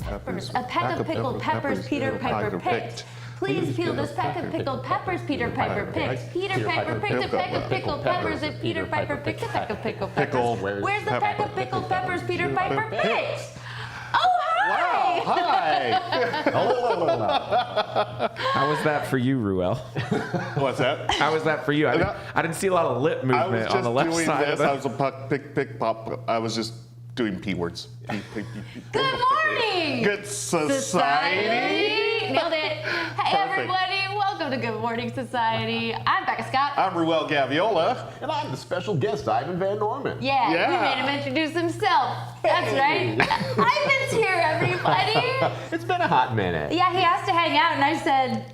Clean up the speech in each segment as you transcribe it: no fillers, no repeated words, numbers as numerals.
peppers. A peck of pickled peppers Peter Piper picked. Please peel this peck of pickled peppers Peter Piper picked. Peter Piper picked a peck of pickled peppers and Peter Piper picked a peck of pickled peppers. Where's the peck of pickled peppers Peter Piper picked? Oh, hi! Wow, hi! How was that for you, Ruel? What's that? How was that for you? I didn't see a lot of lip movement on the left side. I was a puck, pick, pop. I was just doing P words. Good morning! Good society. Nailed it. Hey, everybody. Welcome to Good Morning Society. I'm Becca Scott. I'm Ruel Gaviola. And I'm the special guest, Ivan Van Norman. Yeah, we made him introduce himself. That's right. Ivan's here, everybody. It's been a hot minute. Yeah, he asked to hang out, and I said,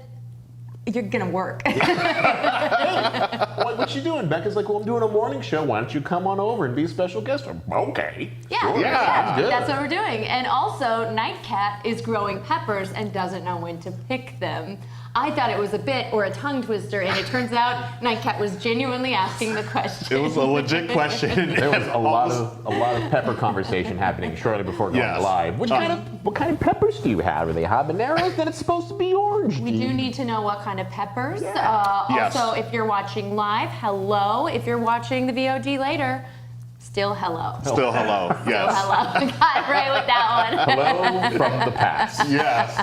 you're gonna work. What you doing? Becca's like, well, I'm doing a morning show. Why don't you come on over and be a special guest? Okay. Yeah, Sure. yeah, Good. that's what we're doing. And also, Nightcat is growing peppers and doesn't know when to pick them. I thought it was a bit or a tongue twister, and it turns out Nightcat was genuinely asking the question. It was a legit question. There was a lot of pepper conversation happening shortly before going live. What kind of peppers do you have? Are they habaneros? Then it's supposed to be orange. We do need to know what kind of peppers. Yes. Also, if you're watching live, hello. If you're watching the VOD later, still hello. Still hello. Yes. Still hello. Got it right with that one. Hello from the past. Yes.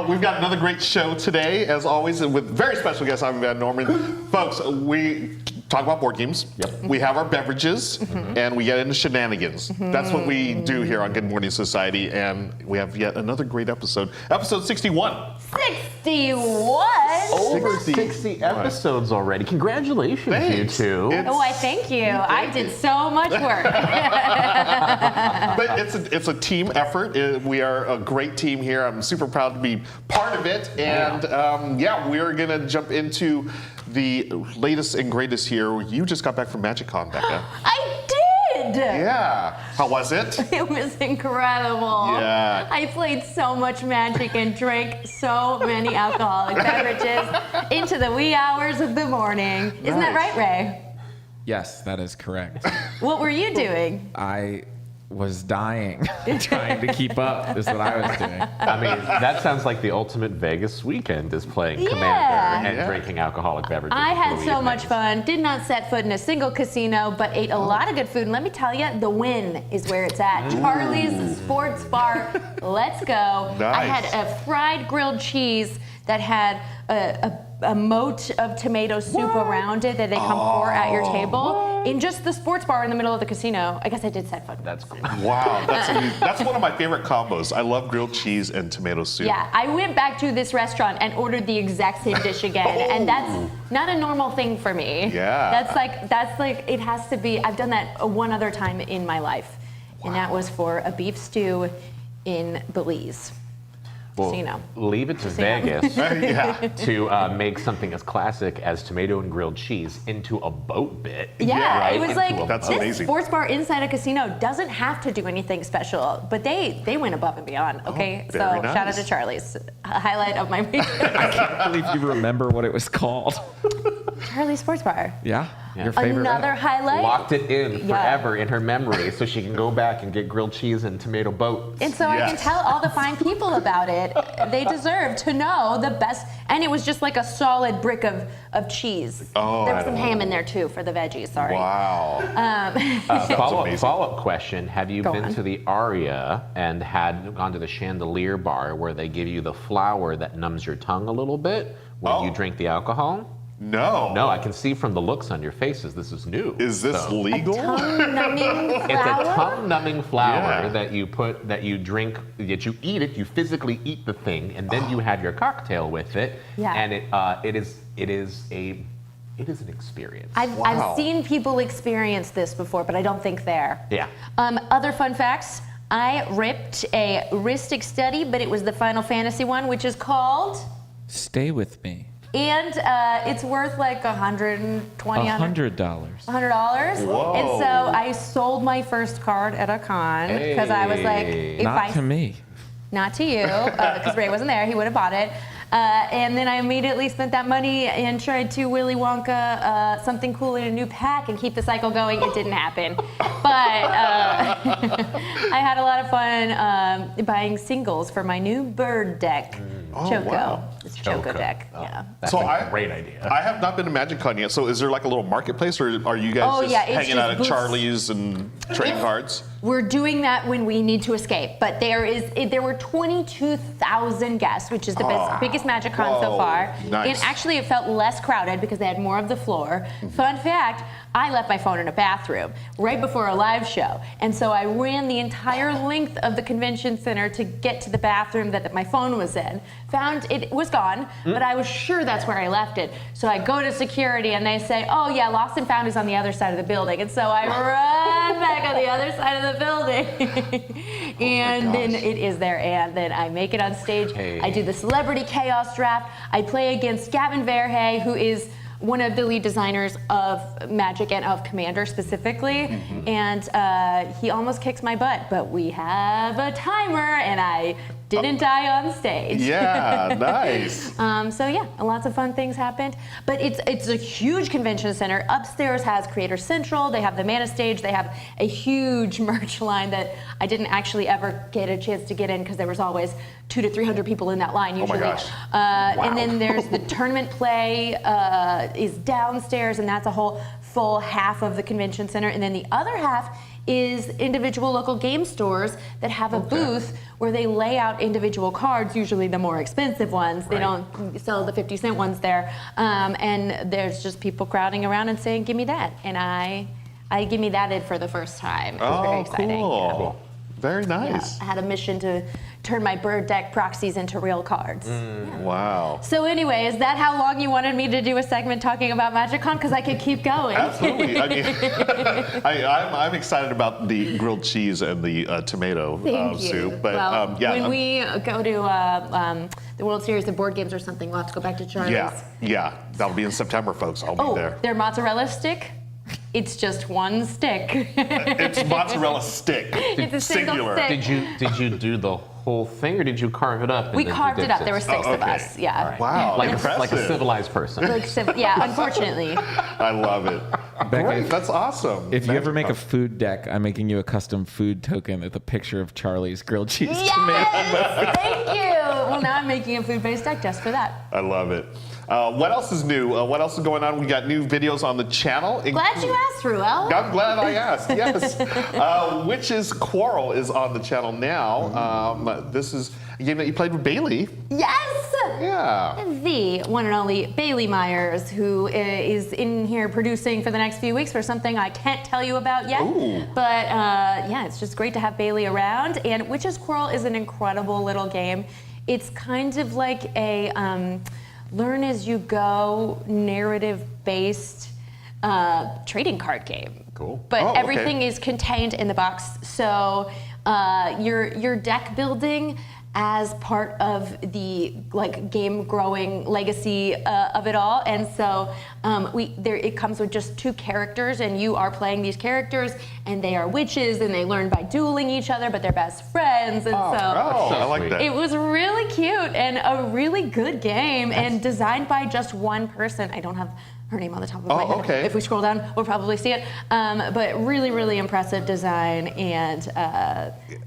We've got another great show today, as always, with very special guest, Ivan Van Norman. Folks, we talk about board games. Yep. We have our beverages, and we get into shenanigans. That's what we do here on Good Morning Society, and we have yet another great episode. Episode 61. 61? Over 60 episodes already. Congratulations, Thanks. you two. Why, thank you. I did so much work. But it's a team effort. We are a great team here. I'm super proud to be part of it. And we're going to jump into the latest and greatest here. You just got back from MagicCon, Becca. I did. Yeah. How was it? It was incredible. Yeah. I played so much Magic and drank so many alcoholic beverages into the wee hours of the morning. Isn't that right, Ray? Yes, that is correct. What were you doing? I was dying trying to keep up is what I was doing. I mean, that sounds like the ultimate Vegas weekend is playing Yeah. Commander and drinking alcoholic beverages. I had for so much evenings. fun. Did not set foot in a single casino, but ate a lot of good food. And let me tell you, the win is where it's at. Charlie's Sports Bar. Let's go. Nice. I had a fried grilled cheese that had a moat of tomato soup around it that they come pour at your table in just the sports bar in the middle of the casino. I guess I did set foot. That's cool. Wow. That's one of my favorite combos. I love grilled cheese and tomato soup. Yeah, I went back to this restaurant and ordered the exact same dish again, and that's not a normal thing for me. Yeah. That's like it has to be. I've done that one other time in my life, and that was for a beef stew in Belize. Well, Casino. leave it to Vegas Yeah. to make something as classic as tomato and grilled cheese into a boat bit. Yeah, right? it was Into like a That's this amazing. sports bar inside a casino doesn't have to do anything special, but they went above and beyond. Okay, so very shout out nice. to Charlie's. A highlight of my week. I can't believe you remember what it was called. Charlie's Sports Bar. Yeah? Your favorite? Another highlight. Locked it in forever in her memory so she can go back and get grilled cheese and tomato boats. And so I can Yes. tell all the fine people about it. They deserve to know the best. And it was just like a solid brick of cheese. Oh, There was some ham in there too for the veggies. Sorry. Wow. amazing. Follow-up question. Have you Go been on. to the Aria and gone to the chandelier bar where they give you the flour that numbs your tongue a little bit when you drink the alcohol? No. No, I can see from the looks on your faces this is new. Is this So- legal? Tongue-numbing It's a flour. tongue-numbing flour Yeah. that you drink, that you eat it, you physically eat the thing, and then you have your cocktail with it. Yeah. And it is an experience. I've Wow. seen people experience this before, but I don't think there. Yeah. Other fun facts. I ripped a Ristic study, but it was the Final Fantasy one, which is called, Stay with me. and it's worth like $120, $100. $100. Whoa. And so I sold my first card at a con because I was like, Hey. if Not I to me. not to you, because Ray wasn't there, he would have bought it. And then I immediately spent that money and tried to Willy Wonka something cool in a new pack and keep the cycle going. It didn't happen. But I had a lot of fun buying singles for my new bird deck. Choco. Wow. It's Choco deck. Yeah. That's So a great idea. I have not been to MagicCon yet. So is there like a little marketplace, or are you guys It's hanging just out at booths. Charlie's and trading cards? We're doing that when we need to escape, but there were 22,000 guests, which is the biggest MagicCon so Whoa, far. nice. And actually, it felt less crowded because they had more of the floor. Fun fact: I left my phone in a bathroom right before a live show, and so I ran the entire length of the convention center to get to the bathroom that my phone was in. Found it was gone, but I was sure that's where I left it. So I go to security, and they say, "Oh yeah, lost and found is on the other side of the building." And so I run back on the other side of the building, and then it is there. And then I make it on stage. Hey. I do the celebrity chaos draft. I play against Gavin Verhey, who is one of the lead designers of Magic and of Commander specifically, and he almost kicks my butt, but we have a timer, and I didn't die on stage. Yeah, nice. So yeah, lots of fun things happened. But it's a huge convention center. Upstairs has Creator Central. They have the Mana Stage. They have a huge merch line that I didn't actually ever get a chance to get in because there was always 200 to 300 people in that line usually. Oh my gosh. And then there's the tournament play is downstairs, and that's a whole full half of the convention center. And then the other half is individual local game stores that have a booth where they lay out individual cards, usually the more expensive ones. They don't sell the 50-cent ones there. And there's just people crowding around and saying, "Give me that." And I give me that for the first time. It was very exciting. Cool. Very nice. I had a mission to turn my bird deck proxies into real cards. Wow. So anyway, is that how long you wanted me to do a segment talking about MagicCon? Because I could keep going. Absolutely. I mean, I'm excited about the grilled cheese and the tomato Thank you. soup. But well, yeah, when we go to the World Series of Board Games or something, we'll have to go back to Charlie's. yeah, that'll be in September, folks. I'll be there. Their mozzarella stick? It's just one stick. It's mozzarella stick. It's a single Singular. stick. Did you do the whole thing, or did you carve it up? and We then do carved it up. There were dipsticks? 6 of us. Yeah. Wow, Like impressive. a civilized person. Yeah, unfortunately. I love it. Becca, Great, that's awesome. if you ever make a MagicCon. food deck, I'm making you a custom food token with a picture of Charlie's grilled cheese tomato. Yes! Thank you! Well, now I'm making a food-based deck just for that. I love it. What else is new? What else is going on? We got new videos on the channel. Glad you asked, Ruel. I'm glad I asked. Yes. Witch's Quarrel is on the channel now. This is a game that you played with Bailey. Yes! Yeah. The one and only Bailey Myers, who is in here producing for the next few weeks for something I can't tell you about yet. Ooh. But yeah, it's just great to have Bailey around. And Witch's Quarrel is an incredible little game. It's kind of like a learn as you go, narrative-based trading card game. Cool. But Oh, okay. everything is contained in the box. So your deck building as part of the game growing legacy of it all, and so it comes with just 2 characters, and you are playing these characters, and they are witches, and they learn by dueling each other, but they're best friends, and I like that. it was really cute and a really good game, and designed by just one person. I don't have her name on the top of my head. Okay. If we scroll down, we'll probably see it. But really, really impressive design, and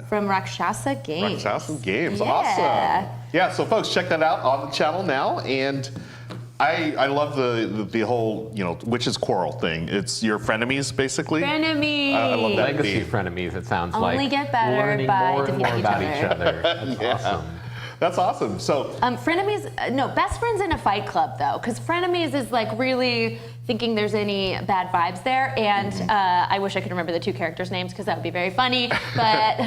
from Rakshasa Games. Rakshasa Games, Yeah. awesome. Yeah, so folks, check that out on the channel now. And I love the whole, Witch's Quarrel thing. It's your frenemies, basically. Frenemies. I love that. Legacy theme. frenemies, it sounds Only like. get better Learning by more and more defeating about each each other. That's awesome. That's awesome. So, Frenemies, no, best friends in a fight club, though, because frenemies is really thinking there's any bad vibes there, and I wish I could remember the 2 characters' names because that would be very funny. But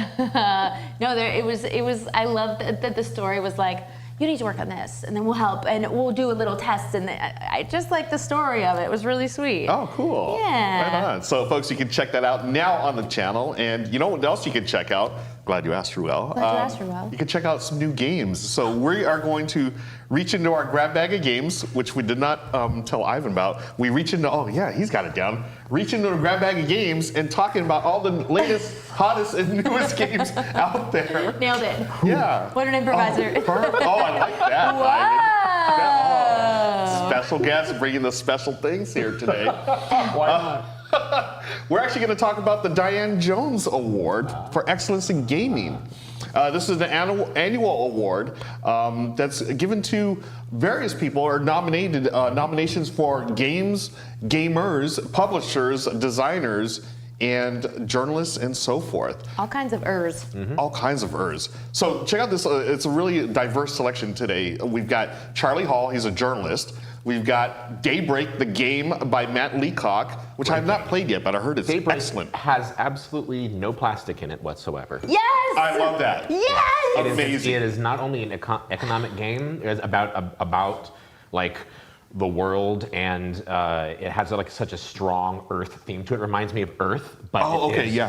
no, it was. I love that the story was like, you need to work on this, and then we'll help, and we'll do a little test, and I just like the story of it. It was really sweet. oh, cool. Yeah. Right on. So, folks, you can check that out now on the channel. And you know what else you can check out? Glad you asked, Ruel. Glad you asked, Ruel. You can check out some new games. So we are going to reach into our grab bag of games, which we did not tell Ivan about. We reach into, oh yeah, he's got it down. Reach into a grab bag of games and talking about all the latest, hottest, and newest games out there. Nailed it. Yeah. What an improviser. Oh, I like that. Ivan. Wow. Special guest bringing the special things here today. Why not? We're actually going to talk about the Diane Jones Award for Excellence in Gaming. This is an annual award that's given to various people, or nominations for gamers, publishers, designers, and journalists, and so forth. All kinds of ers. All kinds of ers. So check out this. It's a really diverse selection today. We've got Charlie Hall. He's a journalist. We've got Daybreak, the game by Matt Leacock, which I have not played yet, but I heard it's Daybreak excellent. has absolutely no plastic in it whatsoever. Yes! I love that. Yes! Amazing. It is not only an economic game. It is about like the world, and it has like such a strong Earth theme to it. It reminds me of Earth, but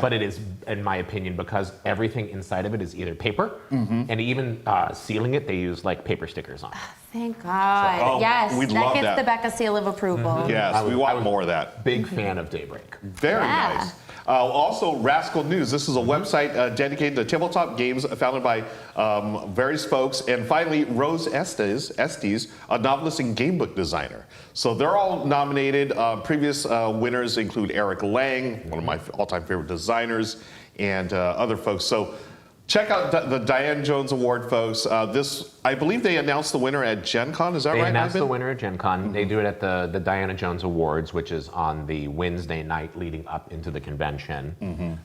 but it is, in my opinion, because everything inside of it is either paper, and even sealing it, they use like paper stickers on it. Thank God. So, yes, we'd that love gets that. the Becca seal of approval. Yes, we want more of that. Big fan of Daybreak. Very nice. Also, Rascal News. This is a website dedicated to tabletop games, founded by various folks. And finally, Rose Estes, a novelist and gamebook designer. So they're all nominated. Previous winners include Eric Lang, one of my all-time favorite designers, and other folks. So check out the Diane Jones Award, folks. I believe they announced the winner at Gen Con. Is that right? They announced Ivan? the winner at Gen Con. They do it at the Diana Jones Awards, which is on the Wednesday night leading up into the convention.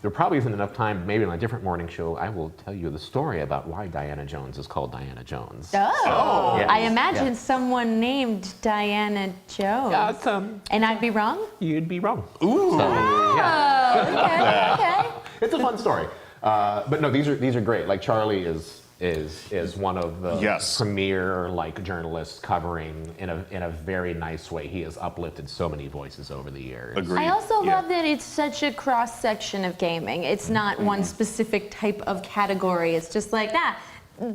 There probably isn't enough time, maybe on a different morning show, I will tell you the story about why Diana Jones is called Diana Jones. Oh, Yes. I imagine someone named Diana Jones. And I'd be wrong? You'd be wrong. Ooh. Okay. It's a fun story. But no, these are great. Like Charlie is one of the premier like journalists covering in a very nice way. He has uplifted so many voices over the years. Agreed. I also love that it's such a cross section of gaming. It's not one specific type of category. It's just like that.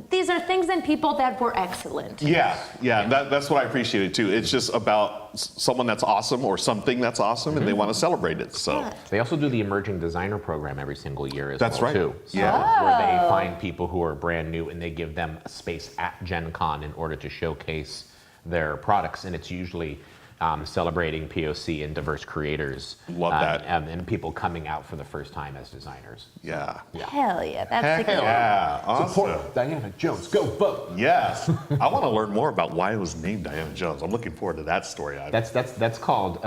These are things and people that were excellent. Yeah. That's what I appreciated too. It's just about someone that's awesome or something that's awesome, and they want to celebrate it. So they also do the emerging designer program every single year as That's well right. too. So Yeah. where they find people who are brand new and they give them a space at Gen Con in order to showcase their products, and it's usually celebrating POC and diverse creators. Love that. And people coming out for the first time as designers. Yeah. Hell yeah, that's the Heck yeah. Awesome. Support Diana Jones. Go vote. Yes. I want to learn more about why it was named Diana Jones. I'm looking forward to that story. That's called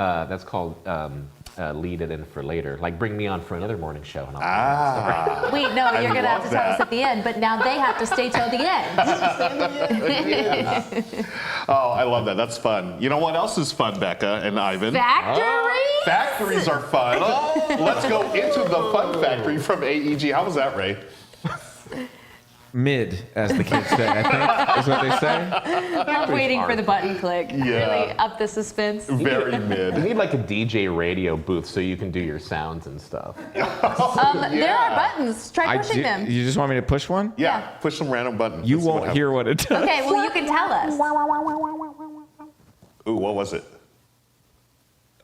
lead it in for later. Like bring me on for another morning show and I'll Wait, no, you're going to have love to tell us that. at the end, but now they have to stay till the end. Oh, I love that. That's fun. You know what else is fun, Becca and Ivan? Factories? Factories are fun. Let's go into the fun factory from AEG. How was that, Ray? Mid, as the kids say, I think, is what they say. I'm waiting for the button click. Yeah. Really up the suspense. Very You mid. need like a DJ radio booth so you can do your sounds and stuff. There are buttons. Try pushing them. You just want me to push one? Yeah, push some random button. You Let's see what won't hear what it does. Okay, well, you can tell us. Ooh, what was it?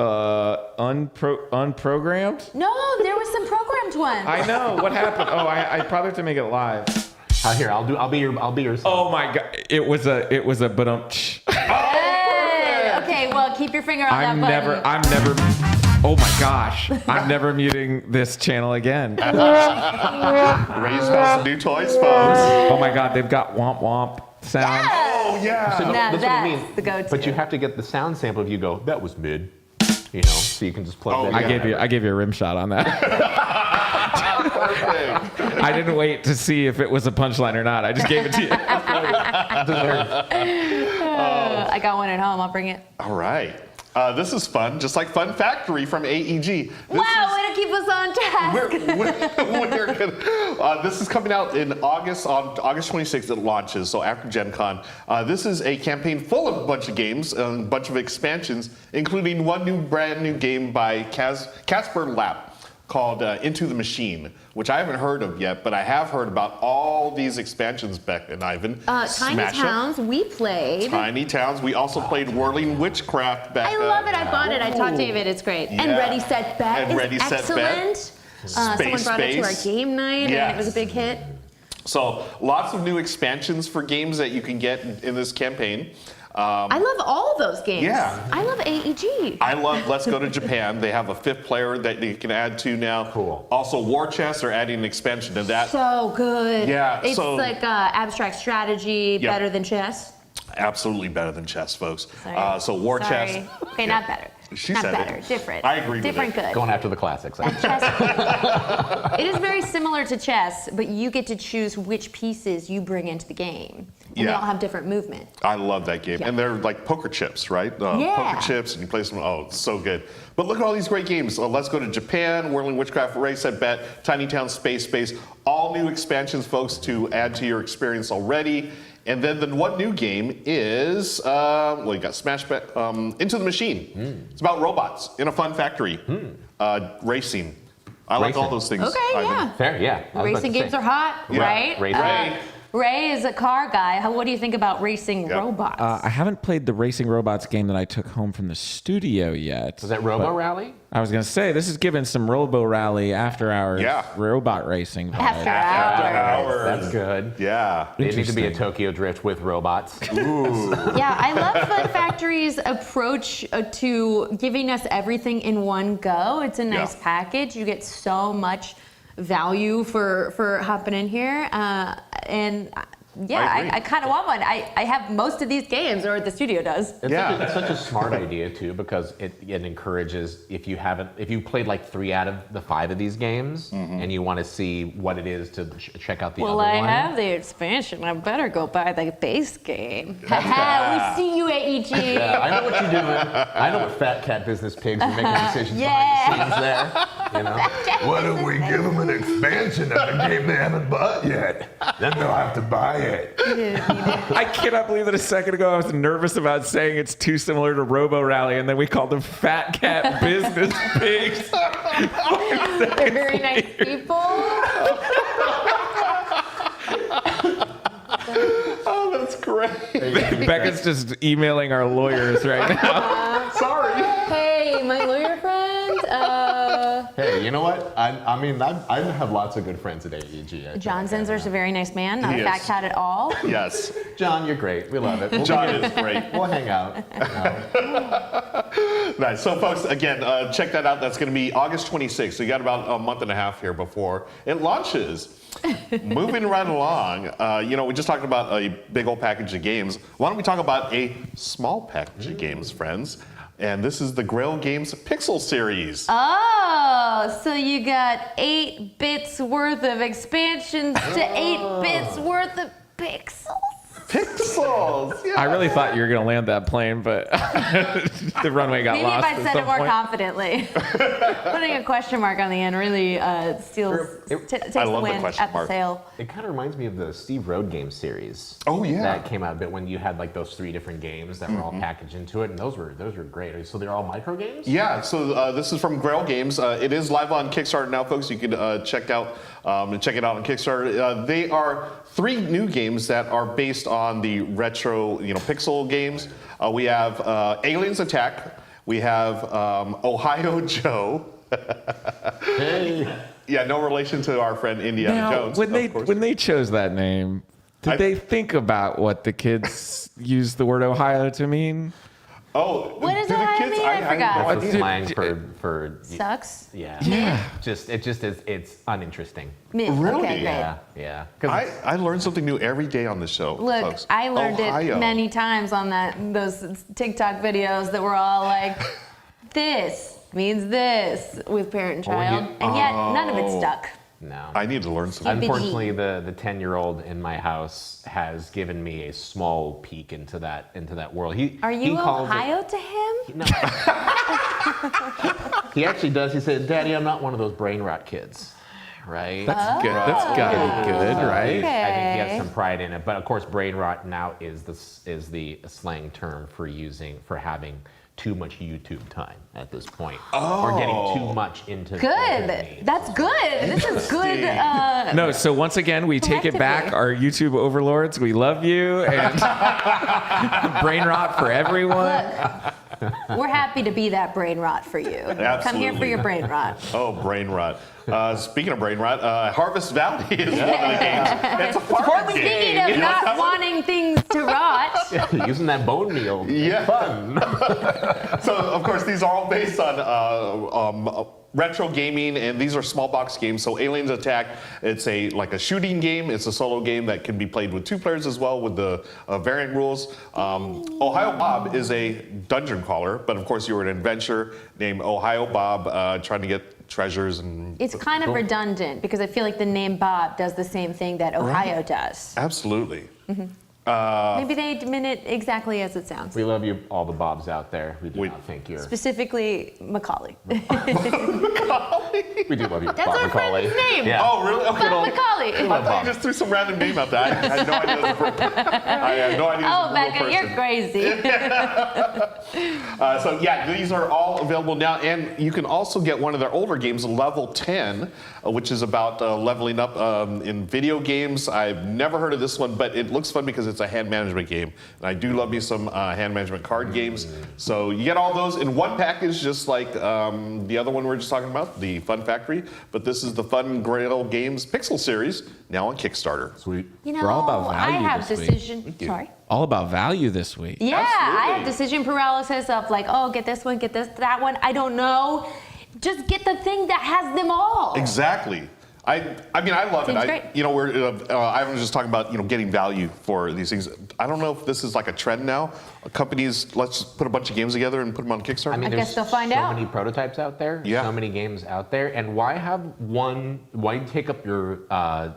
Unprogrammed? No, there was some programmed one. I know. What happened? Oh, I probably have to make it live. Here, I'll be your. Oh my god! It was a but Hey, okay, well, keep your finger on that button. I'm never. Oh my gosh! I'm never muting this channel again. Ray's got some new toys, folks. Oh my god! They've got womp womp sound. Oh yeah. So Now that's what I that's mean. the go-to. But you have to get the sound sample if you go, that was mid. You know, so you can just plug that in. I gave you a rim shot on that. I didn't wait to see if it was a punchline or not. I just gave it to you. I got one at home. I'll bring it. All right. This is fun, just like Fun Factory from AEG. Wow, way to keep us on task. We're good. This is coming out in August. On August 26th, it launches, so after Gen Con. This is a campaign full of a bunch of games, a bunch of expansions, including one brand new game by Casper Lapp called Into the Machine, which I haven't heard of yet, but I have heard about all these expansions, Becca and Ivan. Tiny Smash 'em. Towns, we played. Tiny Towns. We also played Whirling Witchcraft, Becca. I love it. I bought it. I taught David. It's great. And Yeah. Ready, Set, Bet And is Ready, Set, Bet. excellent. Someone brought it to our Space. game night, and it was a Yes. big hit. So lots of new expansions for games that you can get in this campaign. I love all of those games. Yeah. I love AEG. I love Let's Go to Japan. They have a 5th player that you can add to now. Cool. Also, War Chess are adding an expansion to that. So good. Yeah, It's so- like abstract strategy, Yep. better than chess. Absolutely better than chess, folks. Sorry. So War Sorry. Chess. Okay, not better. She not said better. it. Different. I agree with Different it. good. Going after the classics. Chess. It is very similar to chess, but you get to choose which pieces you bring into the game. And they Yeah. all have different movement. I love that game. Yeah. And they're like poker chips, right? Yeah. Poker chips, and you play some. Oh, it's so good. But look at all these great games. Let's Go to Japan, Whirling Witchcraft, Race at Bet, Tiny Town Space Base. All new expansions, folks, to add to your experience already. And then the one new game is, well, you got Smash Into the Machine. It's about robots in a fun factory. Racing. I like all Racing. those things. Okay, Ivan. yeah. Fair, yeah. I was about Racing to games say. are hot, Yeah. right? Racing. Ray is a car guy. What do you think about racing Yep. robots? I haven't played the Racing Robots game that I took home from the studio yet. Is that Robo Rally? I was going to say, this is giving some Robo Rally after hours Yeah. robot racing vibes. After hours. That's good. Yeah. They need to be a Interesting. Tokyo Drift with robots. Yeah, I love Fun Factory's approach to giving us everything in one go. It's a nice Yeah. package. You get so much value for hopping in here. And yeah, I agree. I kind of want one. I have most of these games, or the studio does. It's such a smart idea too, because it encourages, if you played like 3 out of the 5 of these games and you want to see what it is to check out the Well, other I one. have the expansion. I better go buy the base game. Haha, we see you, AEG. Yeah, I know what you're doing. I know what fat cat business pigs are making decisions behind the scenes there. You know? Why don't we give them an expansion of a game they haven't bought yet? Then they'll have to buy it. I cannot believe that a second ago I was nervous about saying it's too similar to Robo Rally, and then we called them Fat Cat Business Pigs. They're very nice people. Oh, that's great. Becca's just emailing our lawyers right now. Sorry. Hey, my lawyer friend. Hey, you know what? I mean, I have lots of good friends at AEG. John Zinzer's a very nice man, not He a fat is. cat at all. Yes. John, you're great. We love it. John is great. We'll hang out. Nice. So, folks, again, check that out. That's going to be August 26th. So you got about a month and a half here before it launches. Moving right along, we just talked about a big old package of games. Why don't we talk about a small package of games, friends? And this is the Grail Games Pixel series. Oh, so you got 8 bits worth of expansions to 8 bits worth of pixels? Pixels! Yeah. I really thought you were going to land that plane, but the runway got Maybe lost. if I at said some it more point. confidently. Putting a question mark on the end really takes the love the wind question at the mark. sail. It kind of reminds me of the Steve Road game series. Oh, yeah. That came out a bit when you had like those 3 different games that were all packaged into it, and those were great. So they're all micro games? Yeah, so this is from Grail Games. It is live on Kickstarter now, folks. You can check it out on Kickstarter. They are 3 new games that are based on the retro, pixel games. We have Aliens Attack. We have Ohio Joe. Hey. Yeah, no relation to our friend Indiana Now, Jones. when of course. they chose that name, did they think about what the kids use the word Ohio to mean? Oh, What does do the Ohio kids- mean? I forgot. That's the Dude, slang for Sucks? yeah. Yeah. It's uninteresting. Meh. Really? Okay, great. Yeah. 'Cause I learn something new every day on this show. Look, folks. I learned Ohio. it many times on those TikTok videos that were all like, this means this with parent and child, and yet none of it stuck. no. I need to learn something. Unfortunately, the 10-year-old in my house has given me a small peek into that world. Are he you calls it- Ohio to him? No. He actually does. He said, "Daddy, I'm not one of those brain rot kids." Right? That's good. That's gotta be good, right? Okay. I think he has some pride in it. But of course, brain rot now is the slang term for having too much YouTube time at this point, or getting too much into Good. Disney. That's good. This is good. No, so once again, we take it back. Collectively. Our YouTube overlords, we love you. And brain rot for everyone. Look, We're happy to be that brain rot for you. Come here for your brain rot. Oh, brain rot. Speaking of brain rot, Harvest Valley is one of the games. It's a farming game. Speaking of not wanting things to rot. Using that bone meal. Yeah. Fun. So, of course, these are all based on retro gaming, and these are small box games. So Aliens Attack, it's like a shooting game. It's a solo game that can be played with 2 players as well with the variant rules. Ohio Bob is a dungeon crawler, but of course you're an adventurer named Ohio Bob trying to get treasures and... It's kind of redundant because I feel like the name Bob does the same thing that Ohio does. Absolutely. Maybe they meant it exactly as it sounds. We love you, all the Bobs out there. We do not think you're... Specifically, Macaulay. We do love you, That's Bob our Macaulay. friend's name. Yeah. Oh, really? Okay. Bob Macaulay. I thought you just threw some random name out there. I had no idea. I had no idea. Oh, Becca, you're crazy. So yeah, these are all available now, and you can also get one of their older games, Level 10, which is about leveling up in video games. I've never heard of this one, but it looks fun because it's a hand management game, and I do love me some hand management card games. So you get all those in one package, just like the other one we were just talking about, the Fun Factory. But this is the Fun Grail Games Pixel Series, now on Kickstarter. Sweet. You know, We're all about I value have this week. decision. Sorry. All about value this week. Yeah, Absolutely. I have decision paralysis of like, oh, get this one, get this, that one. I don't know. Just get the thing that has them all. Exactly. I mean, I love Seems it. great. You know, I was just talking about, getting value for these things. I don't know if this is like a trend now. Companies, let's put a bunch of games together and put them on Kickstarter. I mean, I guess there's they'll find so out. many prototypes out there, Yeah. so many games out there, and why take up your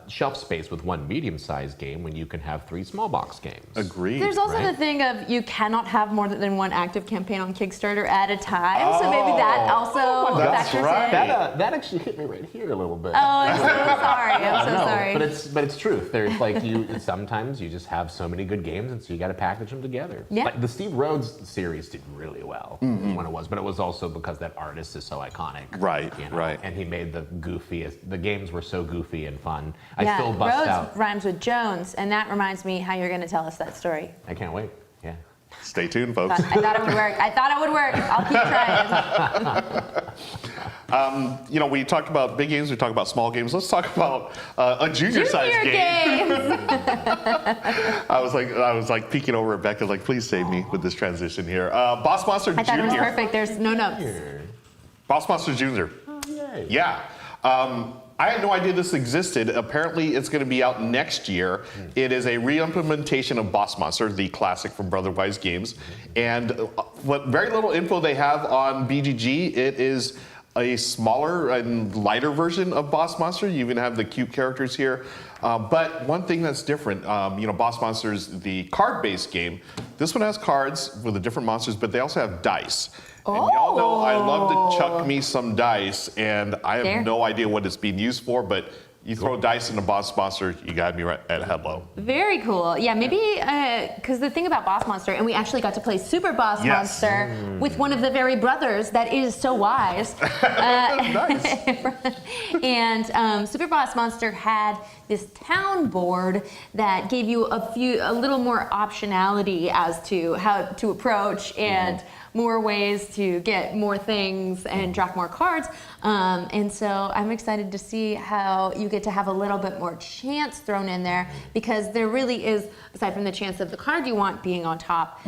shelf space with one medium-sized game when you can have 3 small box games? Agreed. There's also Right. the thing of you cannot have more than one active campaign on Kickstarter at a time. So maybe that also that's factors right. in. That actually hit me right here a little bit. Oh, I'm so sorry. I'm so No, sorry. but it's truth. There's like sometimes you just have so many good games, and so you got to package them together. Yeah. Like the Steve Rhodes series did really well when it was, but it was also because that artist is so iconic. Right, right. And he made the goofiest. The games were so goofy and fun. I Yeah, still bust Rhodes out. rhymes with Jones, and that reminds me how you're going to tell us that story. I can't wait. Yeah. Stay tuned, folks. I thought it would work. I thought it would work. I'll keep trying. We talked about big games, we talked about small games. Let's talk about a junior-sized Junior game. games. I was like peeking over at Becca, like, please save me with this transition here. Boss Monster I thought it was Junior. perfect. There's no notes. Boss Monster Junior. Oh, yay. Yeah. I had no idea this existed. Apparently, it's going to be out next year. It is a re-implementation of Boss Monster, the classic from Brotherwise Games. And what very little info they have on BGG, it is a smaller and lighter version of Boss Monster. You even have the cute characters here. But one thing that's different, Boss Monster is the card-based game. This one has cards with the different monsters, but they also have dice. And y'all know I love to chuck me some dice, and I have Fair. no idea what it's being used for, but you throw dice in a Boss Monster, you got me right at hello. Very cool. Yeah, maybe because the thing about Boss Monster, and we actually got to play Super Boss Yes. Monster with one of the very brothers that is so wise. Nice. And Super Boss Monster had this town board that gave you a little more optionality as to how to approach and more ways to get more things and draft more cards. And so I'm excited to see how you get to have a little bit more chance thrown in there, because there really is, aside from the chance of the card you want being on top,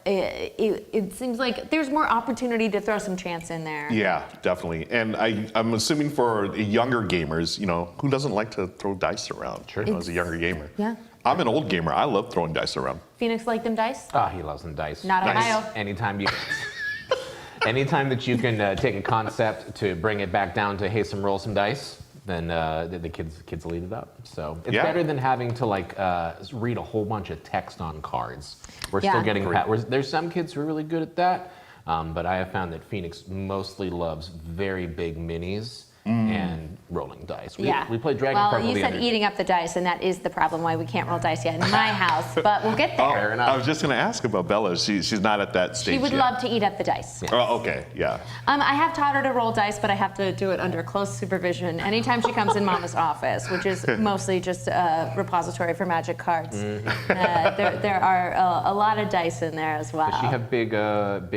it seems like there's more opportunity to throw some chance in there. Yeah, definitely. And I'm assuming for younger gamers, who doesn't like to throw dice around? Sure. As a younger gamer. Yeah. I'm an old gamer. I love throwing dice around. Phoenix like them dice? Ah, he loves them dice. Not Ohio. Anytime that you can take a concept to bring it back down to, hey, roll some dice, then the kids will eat it up. So it's better than having to read a whole bunch of text on cards. We're still getting there's some kids who are really good at that, but I have found that Phoenix mostly loves very big minis and rolling dice. We played Dragon Well, Purple you the said other eating up the dice, and that is the problem why we can't roll dice yet in my house, but we'll get there. Fair enough. I was just going to ask about Bella. She's not at that stage She would yet. love to eat up the dice. Oh, okay, yeah. I have taught her to roll dice, but I have to do it under close supervision anytime she comes in Mama's office, which is mostly just a repository for magic cards. There are a lot of dice in there as well. Does she have big BPA,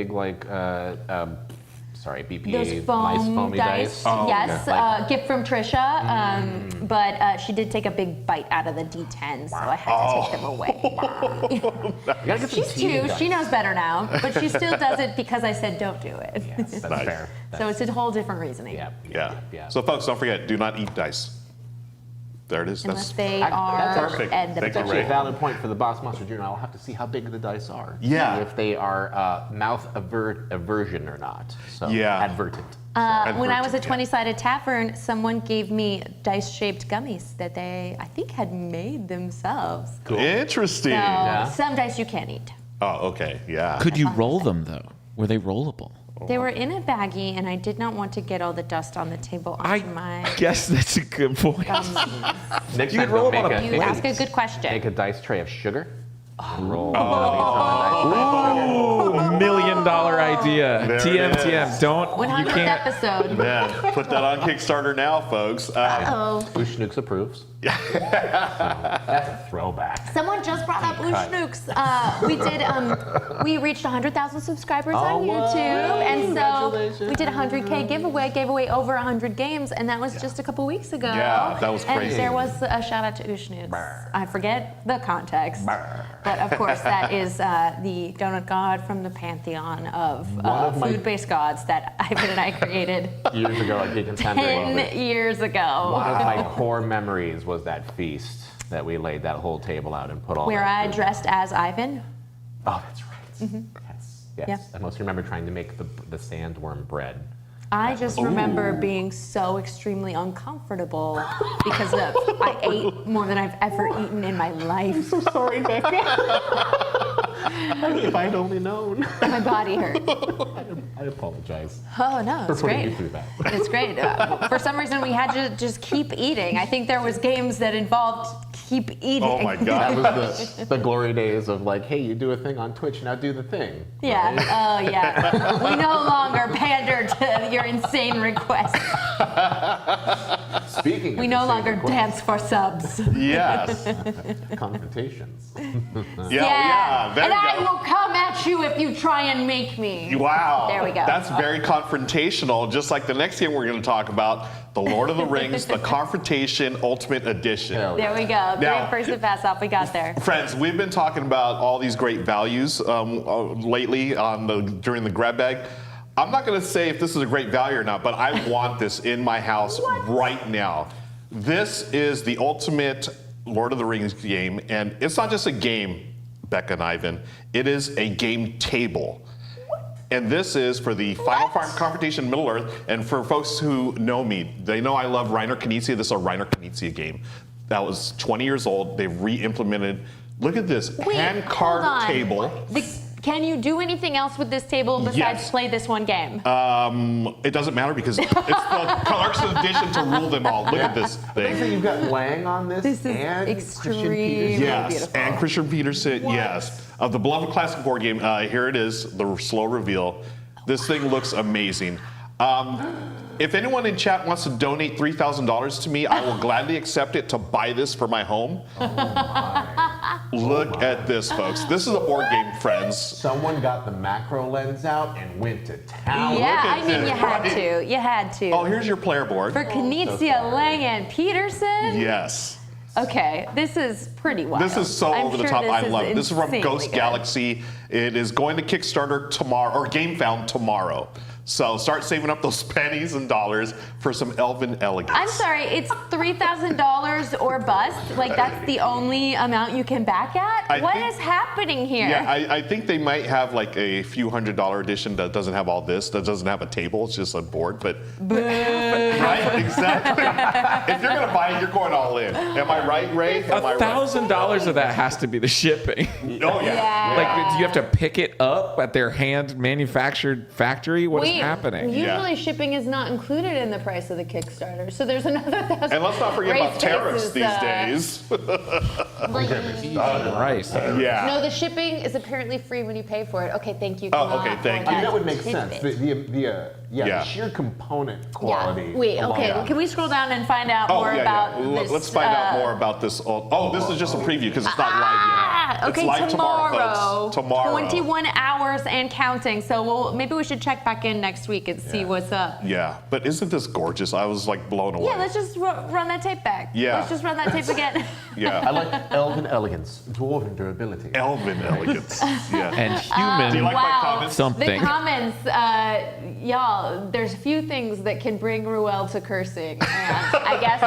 Those nice foam foamy dice? Oh, yes, okay. gift from Trisha, but she did take a big bite out of the D10, so I had to take them away. You gotta get some She's teeny 2, dice. she knows better now, but she still does it because I said don't do it. Yes, that's Nice. fair. So it's a whole different reasoning. Yeah. So, folks, don't forget, do not eat dice. There it is. Unless That's they That's are perfect. edible. Thank you, actually a Ray. valid point for the Boss Monster Jr. I'll have to see how big the dice are. Yeah. See if they are mouth aversion or not. So Yeah. advertent. When I was at Advertent, 20-sided tavern, someone gave me dice-shaped gummies that they, I think, had made themselves. Interesting. So some dice you can't eat. Oh, okay, yeah. Could you roll them though? Were they rollable? They were in a baggie, and I did not want to get all the dust on the table onto my guess that's a good point. gummies. Next You time, could roll make them on You make ask a good question. Make a dice tray of sugar. Roll. Ooh, $1 million idea. There it TM. is. Don't. You 100th can't. episode. Man, put that on Kickstarter now, folks. Oh. Ushnooks approves. That's a throwback. Someone just brought up Cut. Ushnooks. We reached 100,000 subscribers on YouTube, and so we did a 100K giveaway, gave away over 100 games, and that was just a couple weeks ago. Yeah, that was crazy. And there was a shout out to Ushnooks. I forget the context, but of course that is the donut god from the pantheon of my- food-based gods that Ivan and I created Years ago, like Geek and Tender. 10 years ago. One of my core memories was that feast that we laid that whole table out and put all Where that I food. dressed as Ivan. Oh, that's right. Yes. Yeah. I mostly remember trying to make the sandworm bread. I just remember being so extremely uncomfortable because I ate more than I've ever eaten in my life. So sorry, Becca. If I'd only known. My body hurt. I apologize Oh no, it's for putting great. you through that. It's great. For some reason, we had to just keep eating. I think there was games that involved keep eating. Oh my That God. was the glory days of like, hey, you do a thing on Twitch, now do the thing. Yeah. Oh yeah. We no longer pander to your insane requests. Speaking We of no insane longer requests, dance for subs. Yes. confrontations. Yeah, there And you I go. will come at you if you try and make me. Wow. There we go. That's very confrontational, just like the next game we're going to talk about, The Lord of the Rings, the Confrontation Ultimate Edition. Hell There we go. Now- Great person pass off. We got there. Friends, we've been talking about all these great values lately during the grab bag. I'm not going to say if this is a great value or not, but I want this in my house right now. This is the ultimate Lord of the Rings game, and it's not just a game, Becca and Ivan. It is a game table. And this is for the Final Confrontation Middle Earth. And for folks who know me, they know I love Reiner Knizia. This is a Reiner Knizia game. That was 20 years old. They've re-implemented. Look at this Wait, hand hold carved on. table. Can you do anything else with this table besides Yes. play this one game? It doesn't matter because it's the collection edition to rule them all. Look at this thing. So you've got Lang on this, This is and extremely Christian Peterson. Yes, beautiful. and Christian Peterson, yes. Of the beloved classic board game, here it is, the slow reveal. This thing looks amazing. If anyone in chat wants to donate $3,000 to me, I will gladly accept it to buy this for my home. Look at this, folks. This is a board game, friends. Someone got the macro lens out and went to town. Yeah, look at I mean, this, you had right? to. You had to. Oh, here's your player board. For Knizia, Lang, and Peterson? Yes. Okay, this is pretty wild. This is so I'm over the sure top. this I love it. This is from insanely Ghost good. Galaxy. It is going to Kickstarter tomorrow, or GameFound tomorrow. So start saving up those pennies and dollars for some elven elegance. I'm sorry, it's $3,000 or bust? Like, that's the only amount you can back at? What is happening here? Yeah, I think they might have like a few $100 edition that doesn't have all this, that doesn't have a table, it's just a board, but right? Exactly. If you're gonna buy it, you're going all in. Am I right, Ray? Am I right? $1,000 of that has to be the shipping. Oh yeah. Yeah. Like, do you have to pick it up at their hand manufactured factory? What is happening? Usually shipping is not included in the price of the Kickstarter, so there's another $1,000. And let's not forget about tariffs these days. Rice. Yeah. No, the shipping is apparently free when you pay for it. Okay, thank you. Oh, okay, thank you. That would make sense. tidbit. The sheer component quality. Yeah. Wait, okay. alone. Can we scroll down and find out more about this? Let's find out more about this. Oh, this is just a preview because it's not live yet. Okay, it's live tomorrow, folks. Tomorrow. 21 hours and counting. So maybe we should check back in next week and see what's up. Yeah, but isn't this gorgeous? I was like blown away. Yeah, let's just run that tape back. Yeah. Let's just run that tape again. Yeah. I like elven elegance, dwarven durability. Elven elegance. Yeah. And Do you human like my comments? something. The comments, y'all, there's a few things that can bring Ruel to cursing. And I guess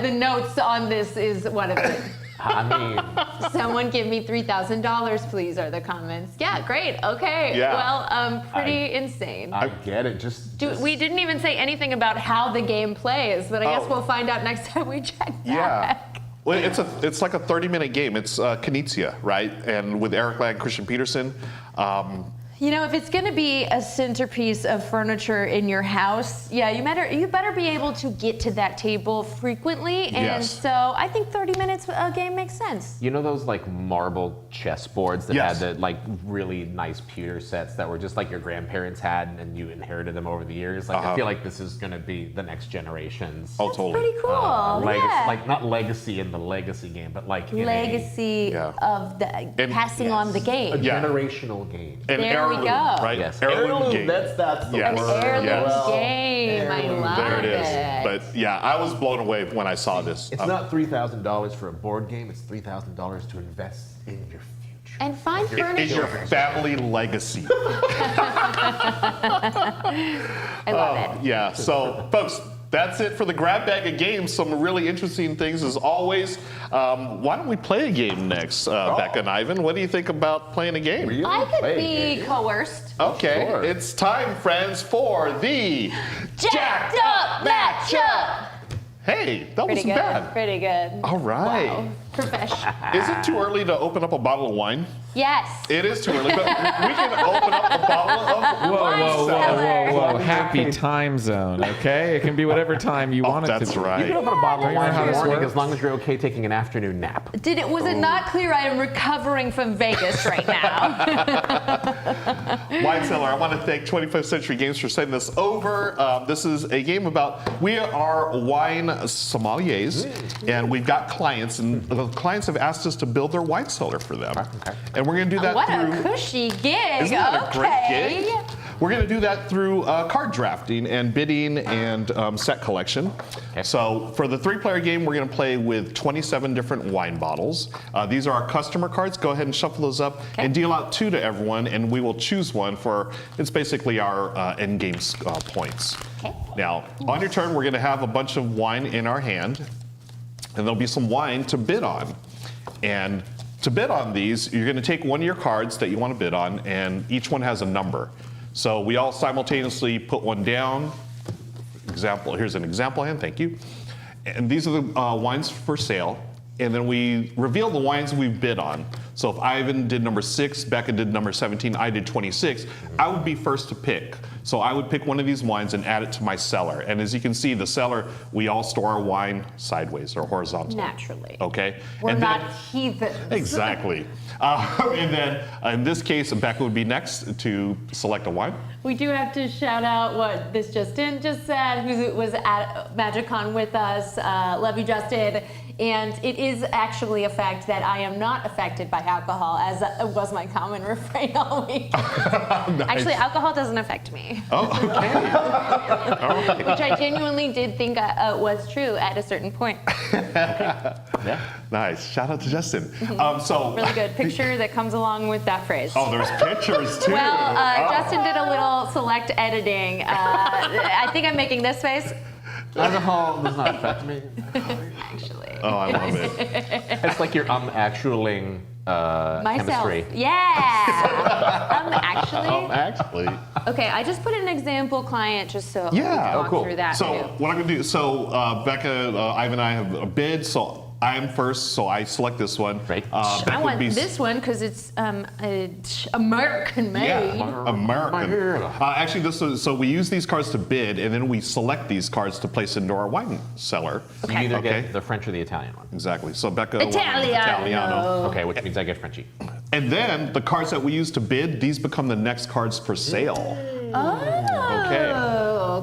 the notes on this is one of them. I mean, Someone give me $3,000, please, are the comments. Yeah, great. Okay. Yeah. Well, pretty insane. I get it. We didn't even say anything about how the game plays, but I guess Oh. we'll find out next time we check back. Well, it's like a 30-minute game. It's Knizia, right? And with Eric Lang, Christian Peterson. You know, if it's going to be a centerpiece of furniture in your house, yeah, you better be able to get to that table frequently. And Yes. so I think 30 minutes a game makes sense. You know those like marble chessboards that Yes. had the like really nice pewter sets that were just like your grandparents had and you inherited them over the years? Like I feel like this is gonna be the next generation's Oh, totally. Pretty cool. legacy, Yeah. like not legacy in the legacy game, but like in Legacy Yeah. of the And- passing on the a game. Yeah. generational game. An There we heirloom, go. right? Yes. Heirloom game. That's the Yes. An word. heirloom Yes. game. I love There it is. it. But yeah, I was blown away when I saw this. It's not $3,000 for a board game. It's $3,000 to invest in your future. And find It's your furniture. family legacy. I love it. Yeah, so folks, that's it for the grab bag of games. Some really interesting things as always. Why don't we play a game next, Becca and Ivan? What do you think about playing a game? Really? I could Wait, be yeah. coerced. Okay, Sure. it's time, friends, for the Jacked up matchup. Hey, that Pretty wasn't good. bad. Pretty good. All right. Wow. Professional. Is it too early to open up a bottle of wine? Yes. It is too early, but we can open up a bottle of Whoa. Happy time zone, okay? It can be whatever time you want it to That's be. right. You can open a bottle of Don't you know wine how in the this morning works? as long as you're okay taking an afternoon nap. Was it not clear I am recovering from Vegas right now? Wine Cellar, I want to thank 21st Century Games for sending this over. This is a game we are wine sommeliers, and we've got clients, and the clients have asked us to build their wine cellar for them. And we're going to do that What through... a cushy gig. Isn't that a great Okay. gig? We're going to do that through card drafting and bidding and set collection. Okay. So for the 3-player game, we're going to play with 27 different wine bottles. These are our customer cards. Go ahead and shuffle those up and deal out 2 to everyone, and we will choose one for, it's basically our end game points. Okay. Now, on your turn, we're going to have a bunch of wine in our hand, and there'll be some wine to bid on. And to bid on these, you're going to take one of your cards that you want to bid on, and each one has a number. So we all simultaneously put one down. Here's an example hand, thank you. And these are the wines for sale. And then we reveal the wines we've bid on. So if Ivan did number 6, Becca did number 17, I did 26, I would be first to pick. So I would pick one of these wines and add it to my cellar. And as you can see, the cellar, we all store our wine sideways or horizontally. Naturally. Okay? We're And not then- heathens. Exactly. And then in this case, Becca would be next to select a wine. We do have to shout out what this Justin just said, who was at MagicCon with us. Love you, Justin. And it is actually a fact that I am not affected by alcohol, as was my common refrain all week. Actually, alcohol doesn't affect me. Oh, okay. All right. Which I genuinely did think was true at a certain point. Yeah. Nice. Shout out to Justin. Really good picture that comes along with that phrase. Oh, there's pictures too. Well, Oh. Justin did a little select editing. I think I'm making this face, Alcohol does not affect me. actually. Oh, I love it. It's like you're actualing Myself. chemistry. Yeah. Actually. Actually. Okay, I just put an example client just so we Yeah. can walk through that So too. what I'm gonna do, Becca, Ivan and I have a bid, so I'm first, so I select this one. Right. I want this one because it's American made. Yeah, American. Actually, so we use these cards to bid, and then we select these cards to place into our wine cellar. So you either get the French or the Italian one. Exactly. So Becca. Italiano. Okay, which means I get Frenchy. And then the cards that we use to bid, these become the next cards for sale. Okay.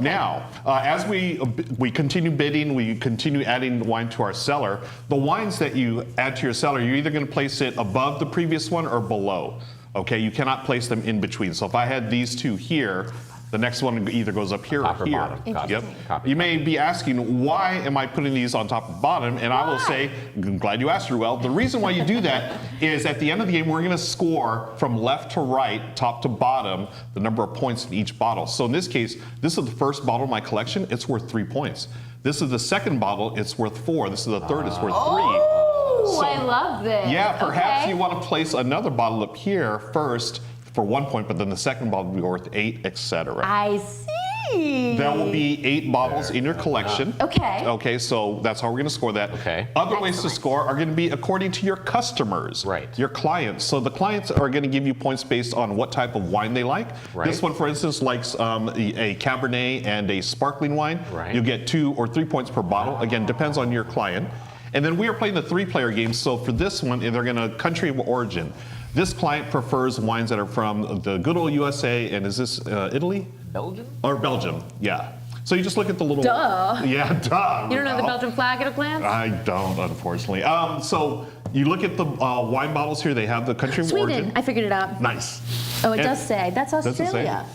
Now, as we continue bidding, we continue adding wine to our cellar. The wines that you add to your cellar, you're either going to place it above the previous one or below. Okay, you cannot place them in between. So if I had these two here, the next one either goes up here Top or or here. bottom. Copy. Yep. Copy. You may be asking, why am I putting these on top and bottom? And I will say, I'm glad you asked, Ruel. The reason why you do that is at the end of the game, we're going to score from left to right, top to bottom, the number of points in each bottle. So in this case, this is the first bottle of my collection. It's worth 3 points. This is the second bottle. It's worth 4. This is the third. It's worth 3. Oh, So- I love this. Yeah, perhaps Okay. you want to place another bottle up here first for 1 point, but then the second bottle will be worth 8, etc. I see. There will be 8 bottles in your collection. Okay. Okay, so that's how we're going to score that. Okay. Other ways to Excellent. score are going to be according to your customers. Right. Your clients. So the clients are going to give you points based on what type of wine they like. Right. This one, for instance, likes a Cabernet and a sparkling wine. Right. You'll get 2 or 3 points per bottle. Again, depends on your client. And then we are playing the 3-player game. So for this one, they're going to country of origin. This client prefers wines that are from the good old USA, and is this Italy? Belgium? Or Belgium, yeah. So you just look at the little. Duh. Yeah, duh. You don't know the Ruel. Belgian flag at a glance? I don't, unfortunately. So you look at the wine bottles here. They have the country of Sweden. origin. I figured it out. Nice. Oh, it And- does say. That's Does it say? Australia.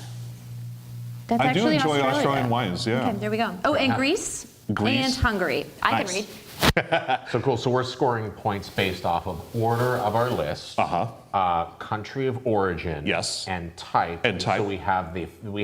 That's I do actually enjoy Australia. Australian wines. Yeah. Okay, there we go. Oh, and Greece. Greece. And Hungary. I Nice. can read. So cool. So we're scoring points based off of order of our list, country of origin, Yes. and type. And type. So we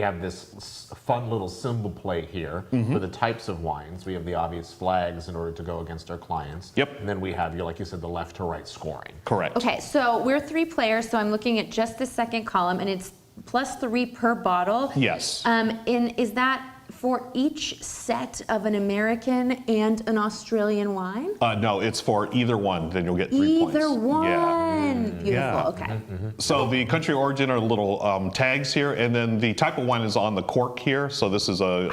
have this fun little symbol plate here for the types of wines. We have the obvious flags in order to go against our clients. Yep. And then we have, like you said, the left to right scoring. Correct. Okay, so we're 3 players, so I'm looking at just the second column, and it's +3 per bottle. Yes. And is that for each set of an American and an Australian wine? No, it's for either one. Then you'll get 3 points. Either one. Yeah. Beautiful. Yeah. Okay. So the country of origin are little tags here, and then the type of wine is on the cork here. So this is a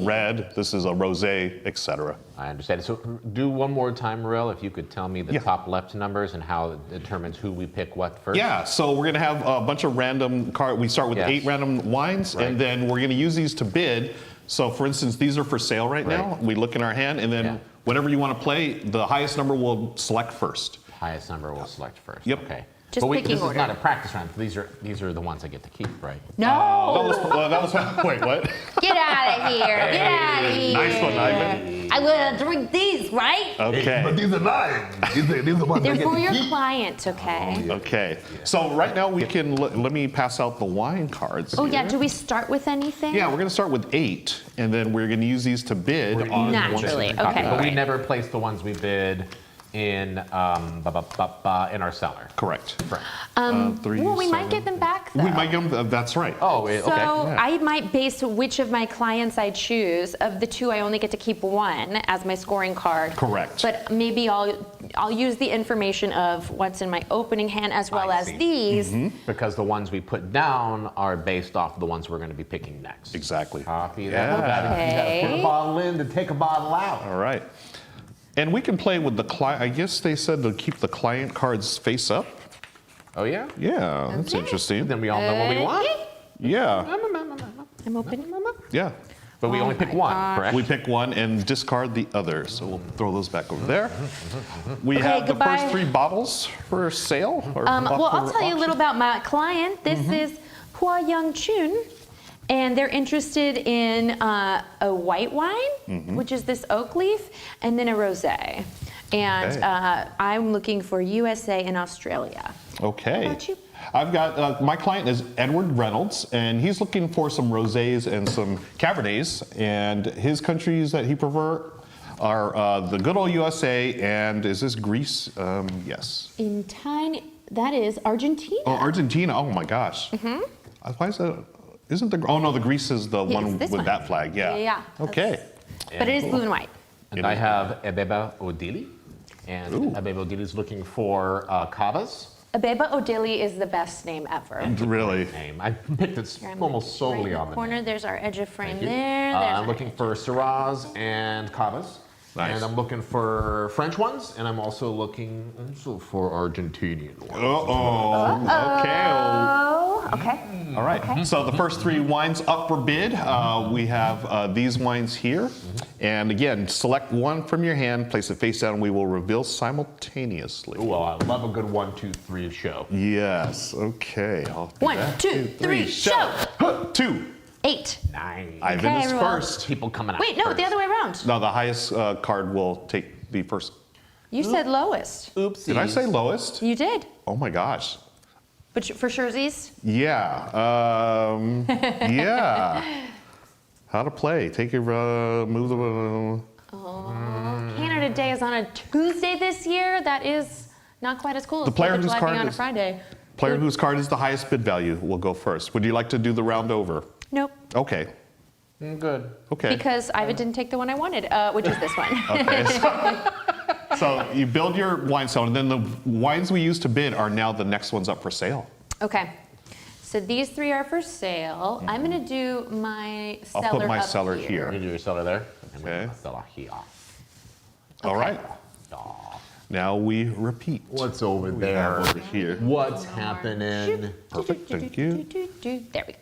red, this is a rosé, etc. I understand. So do one more time, Ruel, if you could tell me the Yeah. top left numbers and how it determines who we pick what first. Yeah, so we're gonna have a bunch of random cards. We start with Yes. 8 random wines, Right. and then we're gonna use these to bid. So for instance, these are for sale right now. Right. We look in our hand, and then Yeah. whatever you wanna play, the highest number will select first. Highest number we'll select first. Yep. Okay. Just but picking this order. is not a practice round. These are the ones I get to keep, right? No. That was wait, what? Get out of here. Get out of here. Nice one, Ivan. I will drink these, right? Okay. But these are mine. These are the ones I They're get for to your keep. client, okay? Okay. So right now we can let me pass out the wine cards. Oh, here. yeah. Do we start with anything? Yeah, we're gonna start with 8, and then we're gonna use these to bid on Naturally. one- Okay. But we never place the ones we bid in in our cellar. Correct. Right. 3, Well, we might 7. get them back, though. We might get them. That's right. Oh, So okay. I might base which of my clients I choose. Of the 2, I only get to keep 1 as my scoring card. Correct. But maybe I'll use the information of what's in my opening hand as well I as see. these. Because the ones we put down are based off the ones we're going to be picking next. Exactly. Copy that. Yeah. You gotta put Okay. a bottle in to take a bottle out. All right. And we can play with the client. I guess they said to keep the client cards face up. Oh yeah. Yeah, that's interesting. Then we all know what we want. Yeah, I'm opening them up. yeah. But we only pick one, correct? We pick one and discard the other. So we'll throw those back over there. We Okay, have goodbye. the first 3 bottles for sale. Or up Well, I'll for tell you a auction. little about my client. This is Hua Young Chun, and they're interested in a white wine, which is this oak leaf, and then a rosé. And Okay. I'm looking for USA and Australia. Okay. How about you? I've got, my client is Edward Reynolds, and he's looking for some rosés and some Cabernets, and his countries that he prefer are the good old USA, and is this Greece? Yes. In tiny, that is Argentina. Oh, Argentina, oh my gosh. Why is that, isn't the, oh no, the Greece is the Yeah, one it's with this one. that flag, yeah. Yeah, Okay. But it is blue and white. And I have Ebeba Odili. And Abeba Odili is looking for cavas. Abeba Odili is the best name ever. Really? Name. I picked it almost solely on the corner. name. There's our edge of frame Thank you. there. I'm looking for Syrahs and cavas. Nice. And I'm looking for French ones, and I'm also looking for Argentinian ones. Okay. All right. So the first 3 wines up for bid. We have these wines here. And again, select one from your hand, place it face down, and we will reveal simultaneously. Well, I love a good 1, 2, 3 show. Yes. Okay. I'll do 1, that. 2, 3, show. 2. 8. 9. Ivan is Ruel. first. People coming out. Wait, no, first. the other way around. No, the highest card will take the first. You said lowest. Oopsies. Did I say lowest? You did. Oh my gosh. But for surezies? Yeah. Yeah. How to play? Take your move the. Canada Day is on a Tuesday this year. That is not quite as cool as The player 4th of whose July card being on a is- Friday. Player whose card is the highest bid value will go first. Would you like to do the round over? Nope. Okay. Good. Okay. Because Ivan didn't take the one I wanted, which is this one. Okay. So you build your wine cellar, and then the wines we use to bid are now the next ones up for sale. Okay. So these 3 are for sale. I'm going to do my I'll cellar put my up cellar You here. do your cellar there. And we do Okay. my cellar here. All right. Aw. Now we repeat. What's over We there? have over here. What's happening? Perfect. Thank you. There we go.